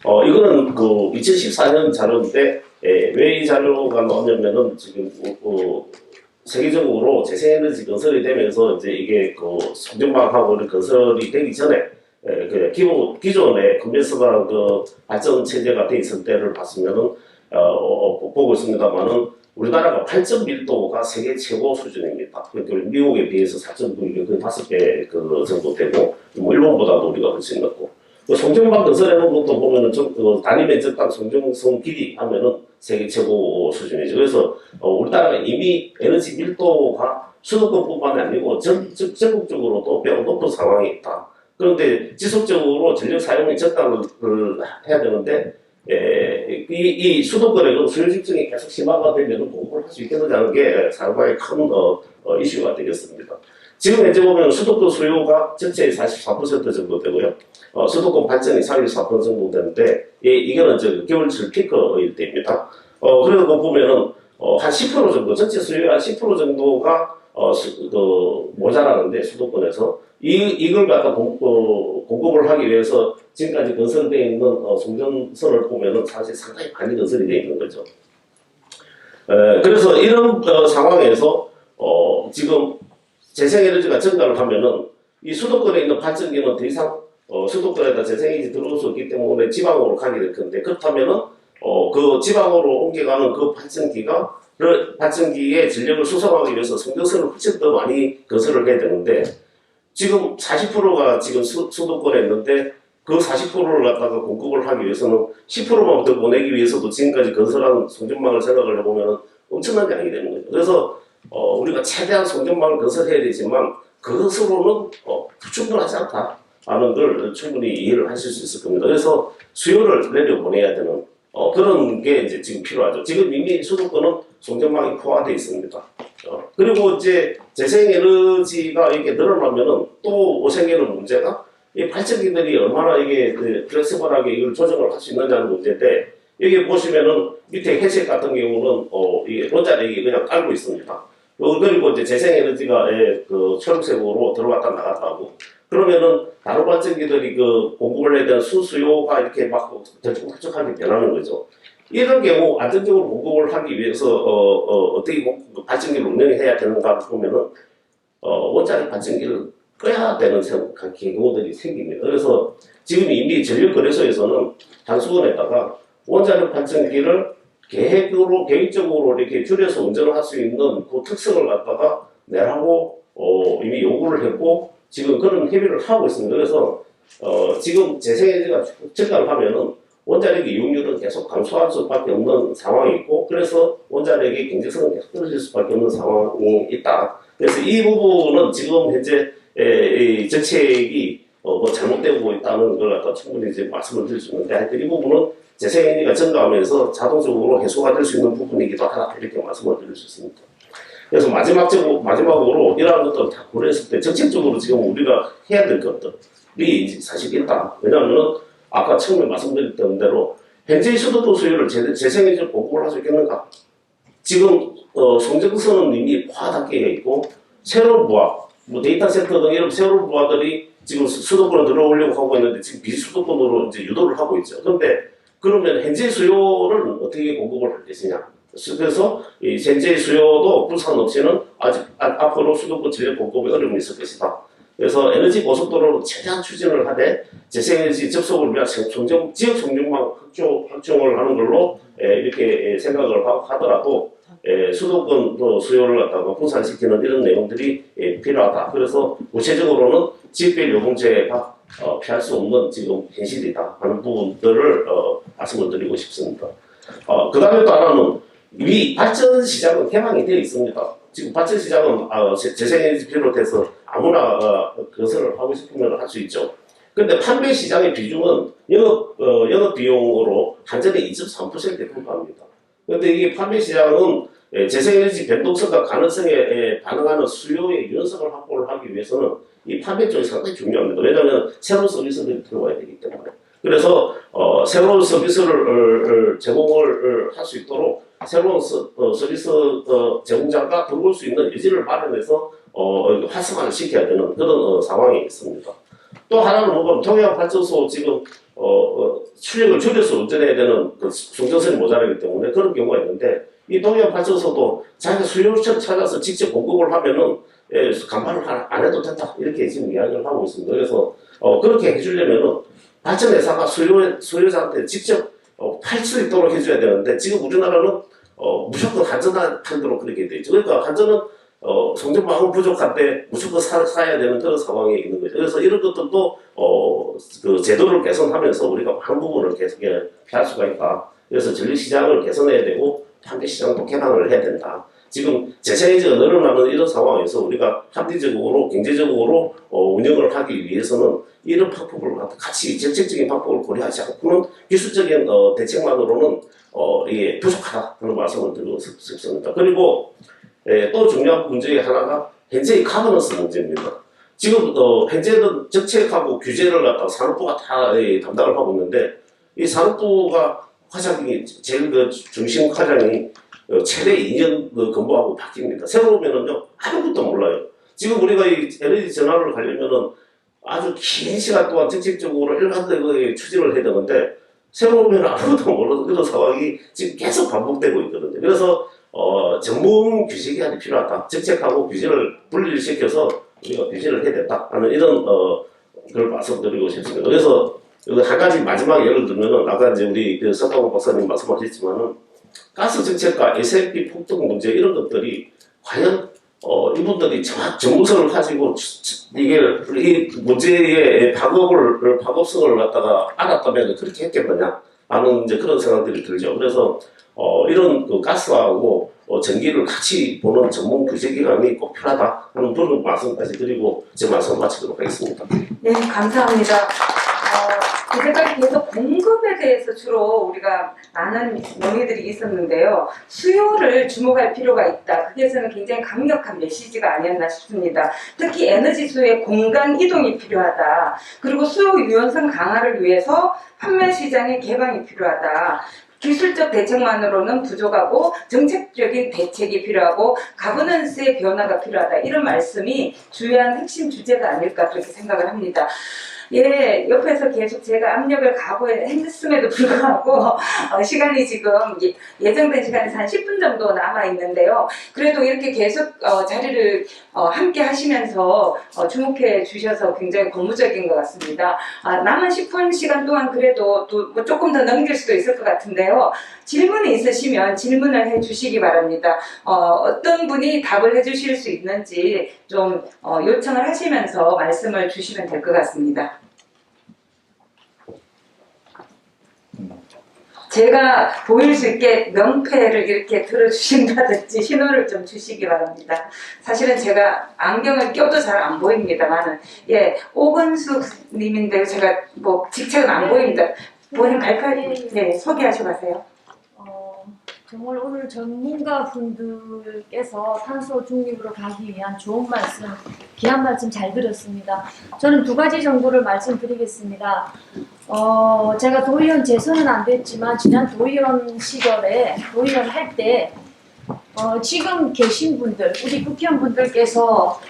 이거는 2014년 자료인데 왜 이 자료가 나왔냐면은 지금 세계적으로 재생에너지 건설이 되면서 이제 이게 송전망하고 건설이 되기 전에 기존의 컨벤셔널 발전 체제가 돼 있을 때를 봤으면은 보고 있습니다만은 우리나라가 발전 밀도가 세계 최고 수준입니다. 그러니까 미국에 비해서 4.9, 거의 5배 그 정도 되고, 뭐 일본보다도 우리가 훨씬 높고. 그 송정만 건설해놓은 것도 보면은 단위 면적당 송정성 길이 하면은 세계 최고 수준이죠. 그래서 우리나라가 이미 에너지 밀도가 수도권뿐만 아니고 전국적으로도 매우 높은 상황이 있다. 그런데 지속적으로 전력 사용이 적당을 해야 되는데 이 수도권에는 수요 집중이 계속 심화가 되면 공급을 할 수 있겠느냐는 게 상당히 큰 이슈가 되겠습니다. 지금 현재 보면 수도권 수요가 전체의 44% 정도 되고요. 수도권 발전이 34% 정도 되는데 이거는 겨울철 피크일 때입니다. 그리고 보면은 한 10% 정도, 전체 수요의 한 10% 정도가 모자라는데 수도권에서 이걸 갖다 공급을 하기 위해서 지금까지 건설되어 있는 송전선을 보면은 사실 상당히 많이 건설이 되어 있는 거죠. 그래서 이런 상황에서 지금 재생에너지가 증가를 하면은 이 수도권에 있는 발전기는 더 이상 수도권에다 재생에너지 들어올 수 없기 때문에 지방으로 가게 될 건데, 그렇다면은 그 지방으로 옮겨가는 그 발전기의 전력을 수송하기 위해서 송전선을 훨씬 더 많이 건설을 해야 되는데, 지금 40%가 지금 수도권에 있는데 그 40%를 갖다가 공급을 하기 위해서는 10%만 더 보내기 위해서도 지금까지 건설한 송전망을 생각을 해보면 엄청난 양이 되는 거죠. 그래서 우리가 최대한 송전망을 건설해야 되지만 그것으로는 충분하지 않다라는 걸 충분히 이해를 하실 수 있을 겁니다. 그래서 수요를 내려보내야 되는 그런 게 이제 지금 필요하죠. 지금 이미 수도권은 송전망이 포화되어 있습니다. 그리고 이제 재생에너지가 이렇게 늘어나면은 또 생기는 문제가 이 발전기들이 얼마나 이게 플렉시블하게 이걸 조정을 할 수 있느냐는 문제인데, 여기 보시면은 밑에 회색 같은 경우는 이게 원자력이 그냥 깔고 있습니다. 그리고 이제 재생에너지가 그 초록색으로 들어왔다 나갔다고. 그러면은 다른 발전기들이 그 공급을 해야 되는 수요가 이렇게 막 들쭉들쭉하게 변하는 거죠. 이런 경우 안정적으로 공급을 하기 위해서 어떻게 발전기를 운영해야 되는가 보면은 원자력 발전기를 꺼야 되는 경우들이 생깁니다. 그래서 지금 이미 전력거래소에서는 단수원에다가 원자력 발전기를 계획적으로 이렇게 줄여서 운전을 할 수 있는 그 특성을 갖다가 내라고 이미 요구를 했고 지금 그런 협의를 하고 있습니다. 그래서 지금 재생에너지가 증가를 하면은 원자력의 이용률은 계속 감소할 수밖에 없는 상황이 있고, 그래서 원자력의 경제성은 계속 떨어질 수밖에 없는 상황이 있다. 그래서 이 부분은 지금 현재 이 정책이 뭐 잘못되고 있다는 걸 갖다 충분히 이제 말씀을 드릴 수 있는데, 하여튼 이 부분은 재생에너지가 증가하면서 자동적으로 해소가 될 수 있는 부분이기도 하다, 이렇게 말씀을 드릴 수 있습니다. 그래서 마지막으로 이러한 것들을 다 고려했을 때 정책적으로 지금 우리가 해야 될 것들이 사실 있다. 왜냐하면 아까 처음에 말씀드렸던 대로 현재의 수도권 수요를 재생에너지를 공급을 할 수 있겠는가? 지금 송전선은 이미 포화단계에 있고 새로운 부하, 뭐 데이터 센터 등 이런 새로운 부하들이 지금 수도권으로 들어오려고 하고 있는데 지금 비수도권으로 이제 유도를 하고 있죠. 그런데 그러면 현재 수요를 어떻게 공급을 할 것이냐? 그래서 이 현재 수요도 부산 없이는 아직 앞으로 수도권 전력 공급에 어려움이 있을 것이다. 그래서 에너지 고속도로로 최대한 추진을 하되 재생에너지 접속을 위한 지역 송전망 확충을 하는 걸로 이렇게 생각을 하더라도 수도권 수요를 갖다가 분산시키는 이런 내용들이 필요하다. 그래서 구체적으로는 지역별 요금제가 피할 수 없는 지금 현실이다 하는 부분들을 말씀을 드리고 싶습니다. 그 다음에 또 하나는 이 발전 시장은 개방이 되어 있습니다. 지금 발전 시장은 재생에너지 비롯해서 아무나 건설을 하고 싶으면 할 수 있죠. 그런데 판매 시장의 비중은 영업 비용으로 한전의 2.3%에 불과합니다. 그런데 이게 판매 시장은 재생에너지 변동성과 가능성에 반응하는 수요의 유연성을 확보를 하기 위해서는 이 판매 쪽이 상당히 중요합니다. 왜냐하면 새로운 서비스들이 들어와야 되기 때문에. 그래서 새로운 서비스를 제공을 할 수 있도록 새로운 서비스 제공자가 들어올 수 있는 여지를 마련해서 활성화를 시켜야 되는 그런 상황이 있습니다. 또 하나는 뭐가 동해안발전소 지금 출력을 줄여서 운전해야 되는 그 송전선이 모자라기 때문에 그런 경우가 있는데, 이 동해안발전소도 자기가 수요를 찾아서 직접 공급을 하면은 간판을 안 해도 된다, 이렇게 지금 이야기를 하고 있습니다. 그래서 그렇게 해주려면은 발전회사가 수요자한테 직접 팔 수 있도록 해줘야 되는데, 지금 우리나라는 무조건 한전하도록 그렇게 돼 있죠. 그러니까 한전은 송전망은 부족한데 무조건 사야 되는 그런 상황에 있는 거죠. 그래서 이런 것들도 그 제도를 개선하면서 우리가 많은 부분을 계속 피할 수가 있다. 그래서 전기시장을 개선해야 되고 판매시장도 개방을 해야 된다. 지금 재생에너지가 늘어나는 이런 상황에서 우리가 합리적으로 경제적으로 운영을 하기 위해서는 이런 방법을 같이 정책적인 방법을 고려하지 않고는 기술적인 대책만으로는 이게 부족하다는 말씀을 드리고 싶습니다. 그리고 또 중요한 문제 하나가 현재의 가버넌스 문제입니다. 지금 현재는 정책하고 규제를 갖다가 산업부가 다 담당을 하고 있는데 이 산업부가 과장이 제일 그 중심 과장이 최대 2년 근무하고 바뀝니다. 새로 오면은요 아무것도 몰라요. 지금 우리가 이 에너지 전환을 가려면은 아주 긴 시간 동안 정책적으로 일관되게 추진을 해야 되는데 새로 오면 아무것도 모르는 그런 상황이 지금 계속 반복되고 있거든요. 그래서 전문 규제 기관이 필요하다. 정책하고 규제를 분리를 시켜서 우리가 규제를 해야 된다 하는 이런 걸 말씀드리고 싶습니다. 그래서 한 가지 마지막 예를 들면은 아까 이제 우리 그 석강호 박사님 말씀하셨지만은 가스 정책과 S&P 폭등 문제 이런 것들이 과연 이분들이 정무성을 가지고 이게 이 문제의 파급성을 갖다가 알았다면 그렇게 했겠느냐 하는 이제 그런 생각들이 들죠. 그래서 이런 그 가스하고 전기를 같이 보는 전문 규제기관이 꼭 필요하다 하는 그런 말씀까지 드리고 제 말씀 마치도록 하겠습니다. 네, 감사합니다. 이제까지 계속 공급에 대해서 주로 우리가 많은 논의들이 있었는데요. 수요를 주목할 필요가 있다. 그게서는 굉장히 강력한 메시지가 아니었나 싶습니다. 특히 에너지 수요의 공간 이동이 필요하다. 그리고 수요 유연성 강화를 위해서 판매 시장의 개방이 필요하다. 기술적 대책만으로는 부족하고 정책적인 대책이 필요하고 가버넌스의 변화가 필요하다. 이런 말씀이 주요한 핵심 주제가 아닐까 그렇게 생각을 합니다. 예, 옆에서 계속 제가 압력을 가고했음에도 불구하고 시간이 지금 예정된 시간에서 한 10분 정도 남아 있는데요. 그래도 이렇게 계속 자리를 함께 하시면서 주목해 주셔서 굉장히 고무적인 것 같습니다. 남은 10분 시간 동안 그래도 또 뭐 조금 더 넘길 수도 있을 것 같은데요. 질문이 있으시면 질문을 해 주시기 바랍니다. 어떤 분이 답을 해 주실 수 있는지 좀 요청을 하시면서 말씀을 주시면 될 것 같습니다. 제가 보일 수 있게 명패를 이렇게 들어주신다든지 신호를 좀 주시기 바랍니다. 사실은 제가 안경을 껴도 잘 안 보입니다만은, 예, 오건숙 님인데 제가 뭐 직책은 안 보입니다. 본인 발표, 네, 소개하시고 가세요. 정말 오늘 전문가 분들께서 탄소 중립으로 가기 위한 좋은 말씀, 귀한 말씀 잘 들었습니다. 저는 두 가지 정도를 말씀드리겠습니다. 제가 도의원 재선은 안 됐지만 지난 도의원 시절에 도의원 할 때 지금 계신 분들, 우리 국회의원분들께서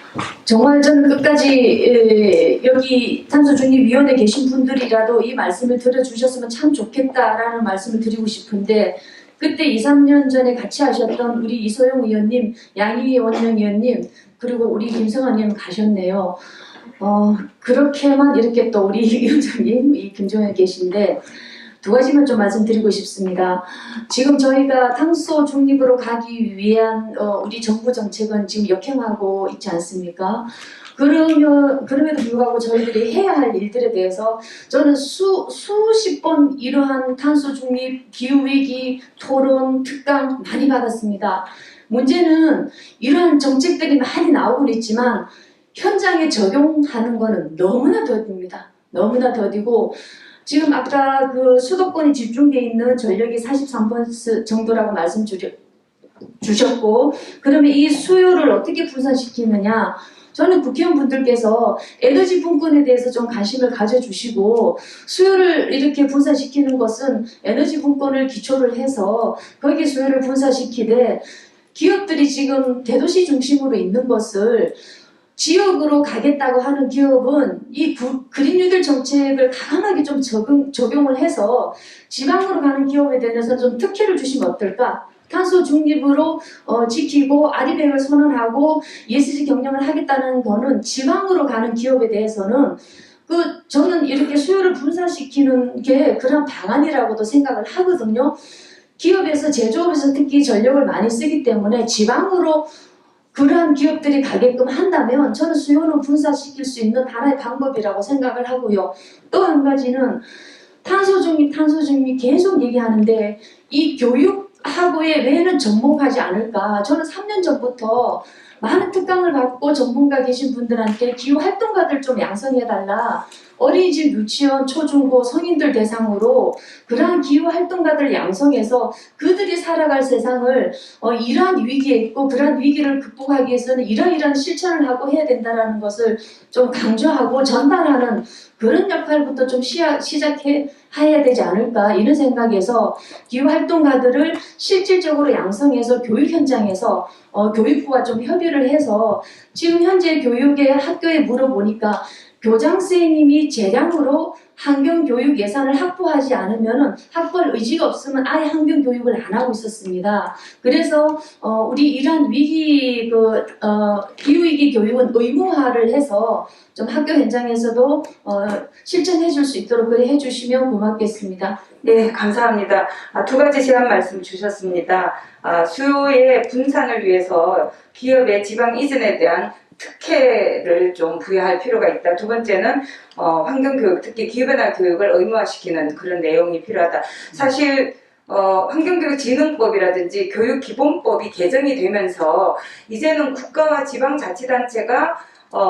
정말 저는 끝까지 여기 탄소중립위원회에 계신 분들이라도 이 말씀을 들어주셨으면 참 좋겠다라는 말씀을 드리고 싶은데, 그때 2, 3년 전에 같이 하셨던 우리 이소영 의원님, 양희위 원명 의원님, 그리고 우리 김성환 의원 가셨네요. 그렇게만 이렇게 또 우리 위원장님, 이 김종현 계신데, 두 가지만 좀 말씀드리고 싶습니다. 지금 저희가 탄소 중립으로 가기 위한 우리 정부 정책은 지금 역행하고 있지 않습니까? 그럼에도 불구하고 저희들이 해야 할 일들에 대해서 저는 수십 번 이러한 탄소 중립, 기후위기, 토론, 특강 많이 받았습니다. 문제는 이런 정책들이 많이 나오고 있지만 현장에 적용하는 거는 너무나 더딥니다. 너무나 더디고, 지금 아까 그 수도권이 집중돼 있는 전력이 43% 정도라고 말씀 주셨고, 그러면 이 수요를 어떻게 분산시키느냐? 저는 국회의원분들께서 에너지 분권에 대해서 좀 관심을 가져주시고, 수요를 이렇게 분산시키는 것은 에너지 분권을 기초를 해서 거기에 수요를 분산시키되, 기업들이 지금 대도시 중심으로 있는 것을 지역으로 가겠다고 하는 기업은 이 그린 뉴딜 정책을 강하게 좀 적용을 해서 지방으로 가는 기업에 대해서 좀 특혜를 주시면 어떨까? 탄소 중립으로 지키고 아리백을 선언하고 ESG 경영을 하겠다는 거는 지방으로 가는 기업에 대해서는 저는 이렇게 수요를 분산시키는 게 그런 방안이라고도 생각을 하거든요. 기업에서 제조업에서 특히 전력을 많이 쓰기 때문에 지방으로 그러한 기업들이 가게끔 한다면 저는 수요는 분산시킬 수 있는 하나의 방법이라고 생각을 하고요. 또 한 가지는 탄소 중립 계속 얘기하는데 이 교육하고의 왜는 접목하지 않을까? 저는 3년 전부터 많은 특강을 받고 전문가 계신 분들한테 기후 활동가들 좀 양성해달라. 어린이집, 유치원, 초중고, 성인들 대상으로 그러한 기후 활동가들 양성해서 그들이 살아갈 세상을 이러한 위기에 있고 그러한 위기를 극복하기 위해서는 이러이러한 실천을 하고 해야 된다는 것을 좀 강조하고 전달하는 그런 역할부터 좀 시작해야 되지 않을까 이런 생각에서 기후 활동가들을 실질적으로 양성해서 교육 현장에서 교육부와 좀 협의를 해서 지금 현재 교육의 학교에 물어보니까 교장 선생님이 재량으로 환경교육 예산을 확보하지 않으면 확보할 의지가 없으면 아예 환경교육을 안 하고 있었습니다. 그래서 우리 이러한 위기 기후위기 교육은 의무화를 해서 좀 학교 현장에서도 실천해 줄 수 있도록 그래 해주시면 고맙겠습니다. 네, 감사합니다. 두 가지 제안 말씀 주셨습니다. 수요의 분산을 위해서 기업의 지방 이전에 대한 특혜를 좀 부여할 필요가 있다. 두 번째는 환경교육, 특히 기후변화 교육을 의무화시키는 그런 내용이 필요하다. 사실 환경교육진흥법이라든지 교육기본법이 개정이 되면서 이제는 국가와 지방자치단체가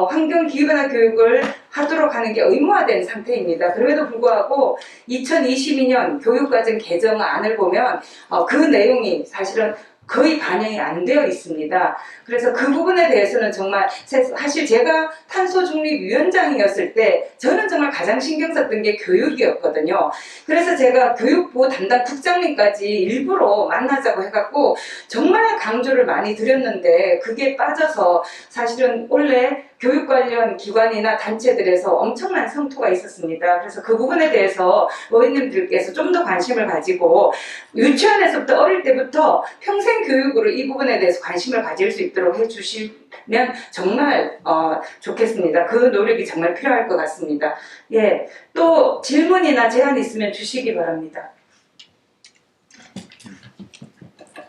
환경기후변화 교육을 하도록 하는 게 의무화된 상태입니다. 그럼에도 불구하고 2022년 교육과정 개정안을 보면 그 내용이 사실은 거의 반영이 안 되어 있습니다. 그래서 그 부분에 대해서는 정말 사실 제가 탄소중립위원장이었을 때 저는 정말 가장 신경 썼던 게 교육이었거든요. 그래서 제가 교육부 담당 국장님까지 일부러 만나자고 해갖고 정말 강조를 많이 드렸는데 그게 빠져서 사실은 원래 교육 관련 기관이나 단체들에서 엄청난 성토가 있었습니다. 그래서 그 부분에 대해서 의원님들께서 좀 더 관심을 가지고 유치원에서부터 어릴 때부터 평생 교육으로 이 부분에 대해서 관심을 가질 수 있도록 해주시면 정말 좋겠습니다. 그 노력이 정말 필요할 것 같습니다. 예, 또 질문이나 제안 있으면 주시기 바랍니다.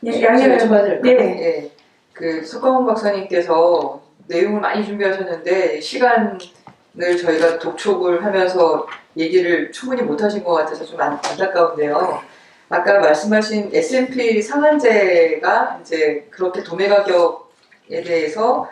네, 양해를 네, 네. 그 석광훈 박사님께서 내용을 많이 준비하셨는데 시간을 저희가 독촉을 하면서 얘기를 충분히 못하신 것 같아서 좀 안타까운데요. 아까 말씀하신 S&P 상한제가 이제 그렇게 도매 가격에 대해서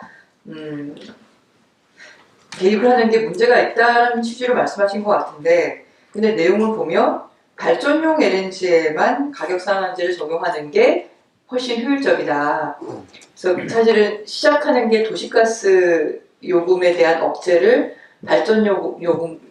개입을 하는 게 문제가 있다는 취지로 말씀하신 것 같은데, 근데 내용을 보면 발전용 LNG에만 가격 상한제를 적용하는 게 훨씬 효율적이다. 그래서 사실은 시작하는 게 도시가스 요금에 대한 억제를 발전 요금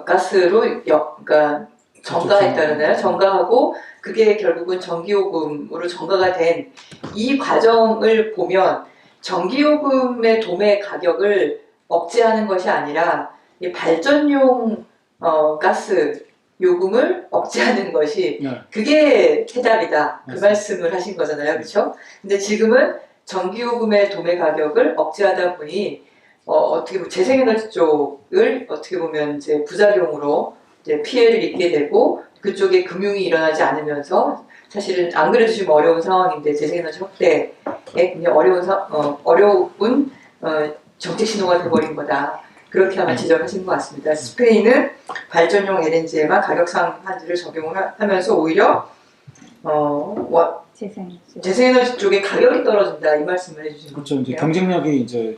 가스로 그러니까 전가했다잖아요. 전가하고 그게 결국은 전기요금으로 전가가 된 이 과정을 보면 전기요금의 도매 가격을 억제하는 것이 아니라 이 발전용 가스 요금을 억제하는 것이 그게 해답이다. 그 말씀을 하신 거잖아요. 그렇죠? 근데 지금은 전기요금의 도매 가격을 억제하다 보니 어떻게 보면 재생에너지 쪽을 어떻게 보면 이제 부작용으로 이제 피해를 입게 되고 그쪽에 금융이 일어나지 않으면서 사실은 안 그래도 지금 어려운 상황인데 재생에너지 확대에 굉장히 어려운 정책 신호가 돼버린 거다. 그렇게 아마 지적하신 것 같습니다. 스페인은 발전용 LNG에만 가격 상한제를 적용하면서 오히려 재생에너지 쪽에 가격이 떨어진다 이 말씀을 해주신 그렇죠. 거예요. 이제 경쟁력이 이제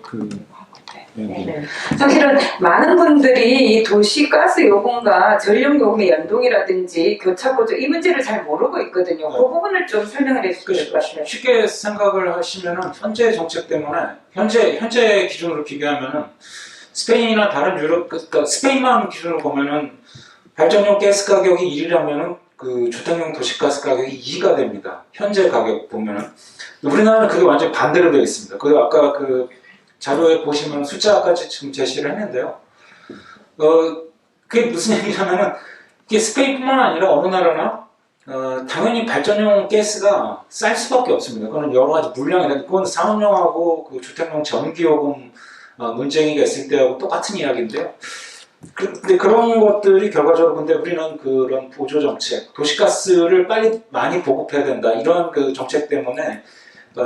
네. 사실은 많은 분들이 이 도시가스 요금과 전력 요금의 연동이라든지 교차보조 이 문제를 잘 모르고 있거든요. 그 부분을 좀 설명을 해주시면 될 것 같아요. 쉽게 생각을 하시면은 현재 정책 때문에 현재 기준으로 비교하면은 스페인이나 다른 유럽, 그러니까 스페인만 기준으로 보면은 발전용 가스 가격이 1이라면은 그 주택용 도시가스 가격이 2가 됩니다. 현재 가격 보면은. 우리나라는 그게 완전히 반대로 되어 있습니다. 그 아까 그 자료에 보시면 숫자까지 지금 제시를 했는데요. 그게 무슨 얘기냐면은 이게 스페인뿐만 아니라 어느 나라나 당연히 발전용 가스가 쌀 수밖에 없습니다. 그거는 여러 가지 물량이나 그건 산업용하고 그 주택용 전기요금 문쟁이가 있을 때하고 똑같은 이야기인데요. 근데 그런 것들이 결과적으로 근데 우리는 그런 보조 정책, 도시가스를 빨리 많이 보급해야 된다 이런 그 정책 때문에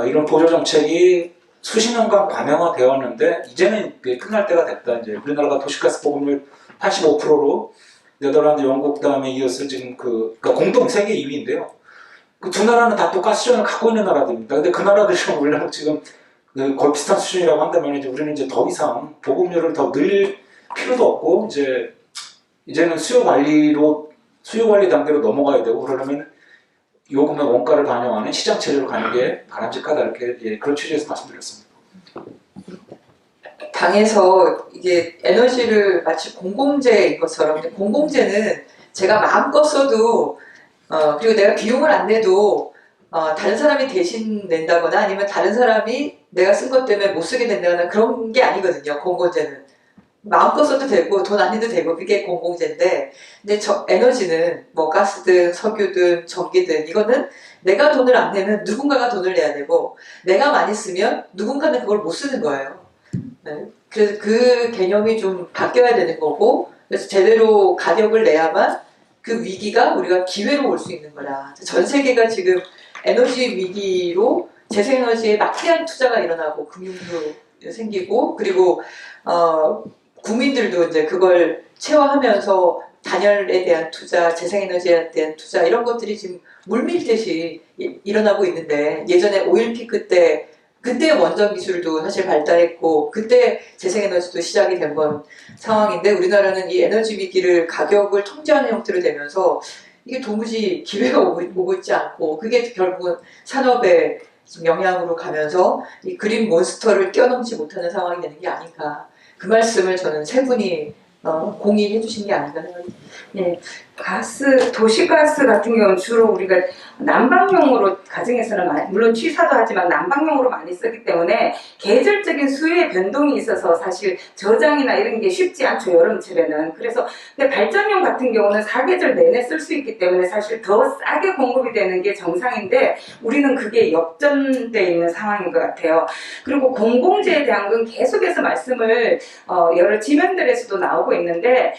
이런 보조 정책이 수십 년간 과명화되었는데 이제는 끝날 때가 됐다. 이제 우리나라가 도시가스 보급률 85%로 네덜란드, 영국 다음에 이어서 지금 그러니까 공동 세계 2위인데요. 그 두 나라는 다 또 가스전을 갖고 있는 나라들입니다. 근데 그 나라들이랑 우리랑 지금 거의 비슷한 수준이라고 한다면 이제 우리는 이제 더 이상 보급률을 더 늘릴 필요도 없고 이제는 수요 관리 단계로 넘어가야 되고 그러려면 요금의 원가를 반영하는 시장 체제로 가는 게 바람직하다 이렇게 그런 취지에서 말씀드렸습니다. 당에서 이게 에너지를 마치 공공재인 것처럼 공공재는 제가 마음껏 써도 그리고 내가 비용을 안 내도 다른 사람이 대신 낸다거나 아니면 다른 사람이 내가 쓴 것 때문에 못 쓰게 된다거나 그런 게 아니거든요. 공공재는 마음껏 써도 되고 돈 안 내도 되고 그게 공공재인데 근데 에너지는 뭐 가스든 석유든 전기든 이거는 내가 돈을 안 내면 누군가가 돈을 내야 되고 내가 많이 쓰면 누군가는 그걸 못 쓰는 거예요. 네. 그래서 그 개념이 좀 바뀌어야 되는 거고 그래서 제대로 가격을 내야만 그 위기가 우리가 기회로 올 수 있는 거라. 전 세계가 지금 에너지 위기로 재생에너지에 막대한 투자가 일어나고 금융도 생기고 그리고 국민들도 이제 그걸 체화하면서 단열에 대한 투자, 재생에너지에 대한 투자 이런 것들이 지금 물밀듯이 일어나고 있는데 예전에 오일피크 때 그때 원전 기술도 사실 발달했고 그때 재생에너지도 시작이 된 건 상황인데 우리나라는 이 에너지 위기를 가격을 통제하는 형태로 되면서 이게 도무지 기회가 오고 있지 않고 그게 결국은 산업에 영향으로 가면서 이 그린 몬스터를 뛰어넘지 못하는 상황이 되는 게 아닌가 그 말씀을 저는 세 분이 공의해 주신 게 아닌가 생각합니다. 네, 도시가스 같은 경우는 주로 우리가 난방용으로 가정에서는 물론 취사도 하지만 난방용으로 많이 쓰기 때문에 계절적인 수요의 변동이 있어서 사실 저장이나 이런 게 쉽지 않죠 여름철에는. 그래서 근데 발전용 같은 경우는 사계절 내내 쓸 수 있기 때문에 사실 더 싸게 공급이 되는 게 정상인데 우리는 그게 역전돼 있는 상황인 것 같아요. 그리고 공공재에 대한 건 계속해서 말씀을 여러 지면들에서도 나오고 있는데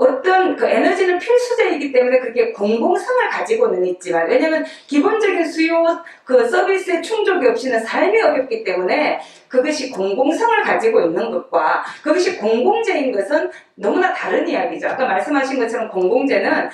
어떤 그 에너지는 필수재이기 때문에 그게 공공성을 가지고는 있지만 왜냐면 기본적인 수요 그 서비스의 충족이 없이는 삶이 어렵기 때문에 그것이 공공성을 가지고 있는 것과 그것이 공공재인 것은 너무나 다른 이야기죠. 아까 말씀하신 것처럼 공공재는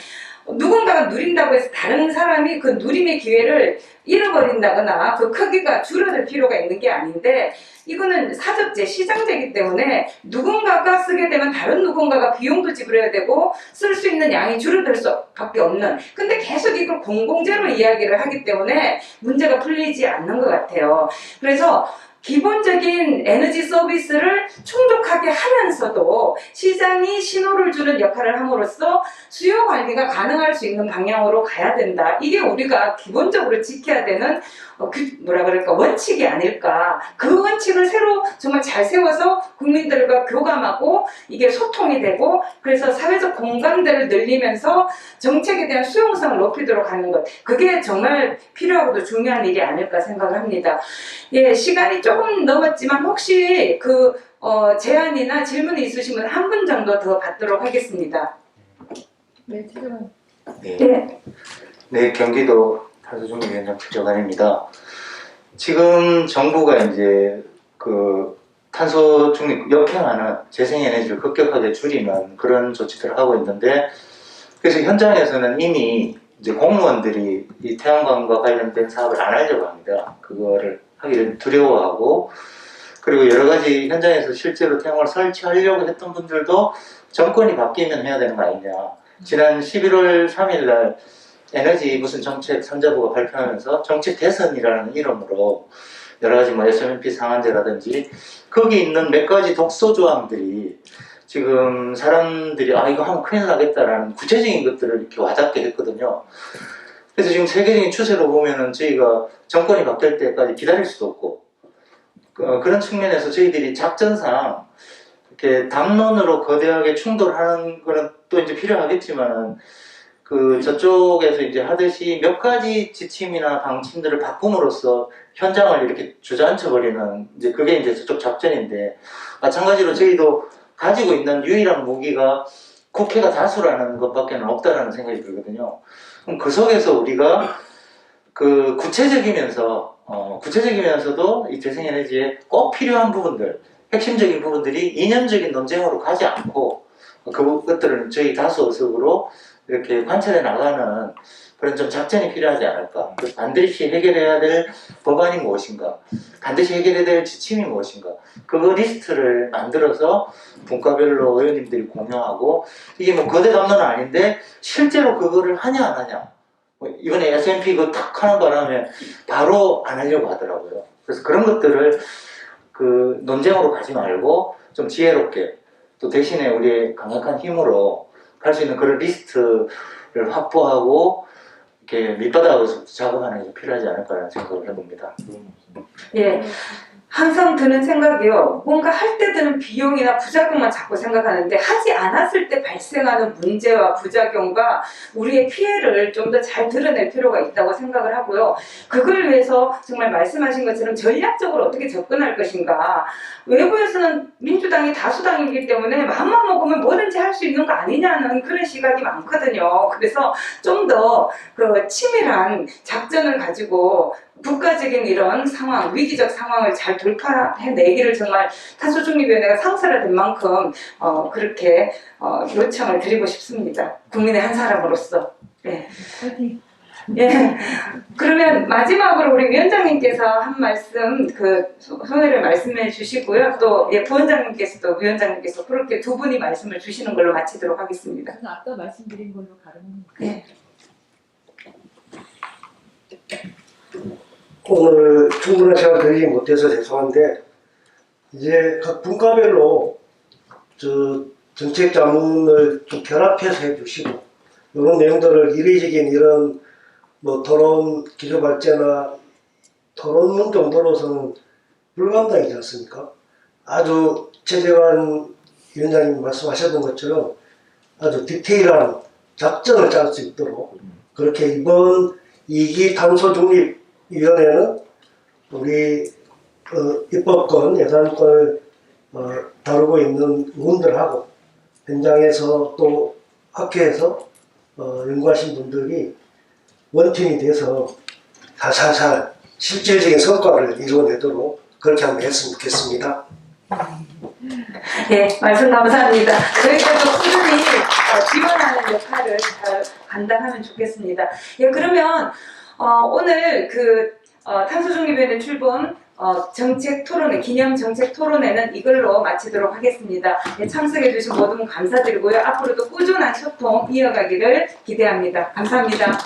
누군가가 누린다고 해서 다른 사람이 그 누림의 기회를 잃어버린다거나 그 크기가 줄어들 필요가 있는 게 아닌데 이거는 사적재, 시장재이기 때문에 누군가가 쓰게 되면 다른 누군가가 비용도 지불해야 되고 쓸 수 있는 양이 줄어들 수밖에 없는 근데 계속 이걸 공공재로 이야기를 하기 때문에 문제가 풀리지 않는 것 같아요. 그래서 기본적인 에너지 서비스를 충족하게 하면서도 시장이 신호를 주는 역할을 함으로써 수요 관리가 가능할 수 있는 방향으로 가야 된다. 이게 우리가 기본적으로 지켜야 되는 원칙이 아닐까. 그 원칙을 새로 정말 잘 세워서 국민들과 교감하고 이게 소통이 되고 그래서 사회적 공감대를 늘리면서 정책에 대한 수용성을 높이도록 하는 것. 그게 정말 필요하고도 중요한 일이 아닐까 생각을 합니다. 예, 시간이 조금 넘었지만 혹시 제안이나 질문이 있으시면 한 분 정도 더 받도록 하겠습니다. 네, 지금 네, 경기도 탄소중립위원장 최정환입니다. 지금 정부가 이제 그 탄소 중립 역행하는 재생에너지를 급격하게 줄이는 그런 조치들을 하고 있는데 그래서 현장에서는 이미 이제 공무원들이 이 태양광과 관련된 사업을 안 하려고 합니다. 그거를 하기를 두려워하고 그리고 여러 가지 현장에서 실제로 태양광을 설치하려고 했던 분들도 정권이 바뀌면 해야 되는 거 아니냐. 지난 11월 3일 날 에너지 무슨 정책 3자부가 발표하면서 정책 대선이라는 이름으로 여러 가지 뭐 SMP 상한제라든지 거기 있는 몇 가지 독소 조항들이 지금 사람들이 이거 하면 큰일 나겠다라는 구체적인 것들을 이렇게 와닿게 했거든요. 그래서 지금 세계적인 추세로 보면은 저희가 정권이 바뀔 때까지 기다릴 수도 없고 그런 측면에서 저희들이 작전상 이렇게 담론으로 거대하게 충돌하는 거는 또 이제 필요하겠지만은 그 저쪽에서 이제 하듯이 몇 가지 지침이나 방침들을 바꿈으로써 현장을 이렇게 주저앉혀 버리는 이제 그게 이제 저쪽 작전인데 마찬가지로 저희도 가지고 있는 유일한 무기가 국회가 다수라는 것밖에 없다라는 생각이 들거든요. 그럼 그 속에서 우리가 그 구체적이면서도 이 재생에너지에 꼭 필요한 부분들, 핵심적인 부분들이 이념적인 논쟁으로 가지 않고 그것들을 저희 다수 의석으로 이렇게 관찰해 나가는 그런 좀 작전이 필요하지 않을까. 반드시 해결해야 될 법안이 무엇인가, 반드시 해결해야 될 지침이 무엇인가, 그거 리스트를 만들어서 분과별로 의원님들이 공유하고, 이게 뭐 거대 담론은 아닌데 실제로 그거를 하냐 안 하냐, 이번에 S&P 그거 탁 하는 바람에 바로 안 하려고 하더라고요. 그래서 그런 것들을 그 논쟁으로 가지 말고 좀 지혜롭게, 또 대신에 우리의 강력한 힘으로 갈 수 있는 그런 리스트를 확보하고 이렇게 밑바닥에서 작업하는 게 필요하지 않을까라는 생각을 해봅니다. 예. 항상 드는 생각이요. 뭔가 할 때 드는 비용이나 부작용만 자꾸 생각하는데 하지 않았을 때 발생하는 문제와 부작용과 우리의 피해를 좀 더 잘 드러낼 필요가 있다고 생각을 하고요. 그걸 위해서 정말 말씀하신 것처럼 전략적으로 어떻게 접근할 것인가. 외부에서는 민주당이 다수당이기 때문에 마음만 먹으면 뭐든지 할 수 있는 거 아니냐는 그런 시각이 많거든요. 그래서 좀 더 그 치밀한 작전을 가지고 국가적인 이런 상황, 위기적 상황을 잘 돌파해내기를 정말 탄소중립위원회가 상설화된 만큼 그렇게 요청을 드리고 싶습니다. 국민의 한 사람으로서. 네. 예. 그러면 마지막으로 우리 위원장님께서 한 말씀, 소회를 말씀해 주시고요. 또, 부원장님께서도 위원장님께서 그렇게 두 분이 말씀을 주시는 걸로 마치도록 하겠습니다. 저는 아까 말씀드린 걸로 가름합니다. 네. 오늘 충분한 시간 드리지 못해서 죄송한데, 이제 각 분과별로 정책 자문을 좀 결합해서 해주시고, 이런 내용들을 이례적인 이런 뭐 토론, 기조발제나 토론문 정도로서는 불가능하지 않습니까? 아주 최재관 위원장님 말씀하셨던 것처럼 아주 디테일한 작전을 짤 수 있도록, 그렇게 이번 2기 탄소중립위원회는 우리 입법권, 예산권을 다루고 있는 의원들하고 현장에서 또 학회에서 연구하신 분들이 원팀이 돼서 살살살 실질적인 성과를 이루어내도록 그렇게 한번 했으면 좋겠습니다. 예, 말씀 감사합니다. 저희들도 꾸준히 지원하는 역할을 잘 감당하면 좋겠습니다. 예, 그러면 오늘 탄소중립위원회 출범 정책 토론회, 기념 정책 토론회는 이걸로 마치도록 하겠습니다. 예, 참석해주신 모든 분 감사드리고요. 앞으로도 꾸준한 소통 이어가기를 기대합니다. 감사합니다.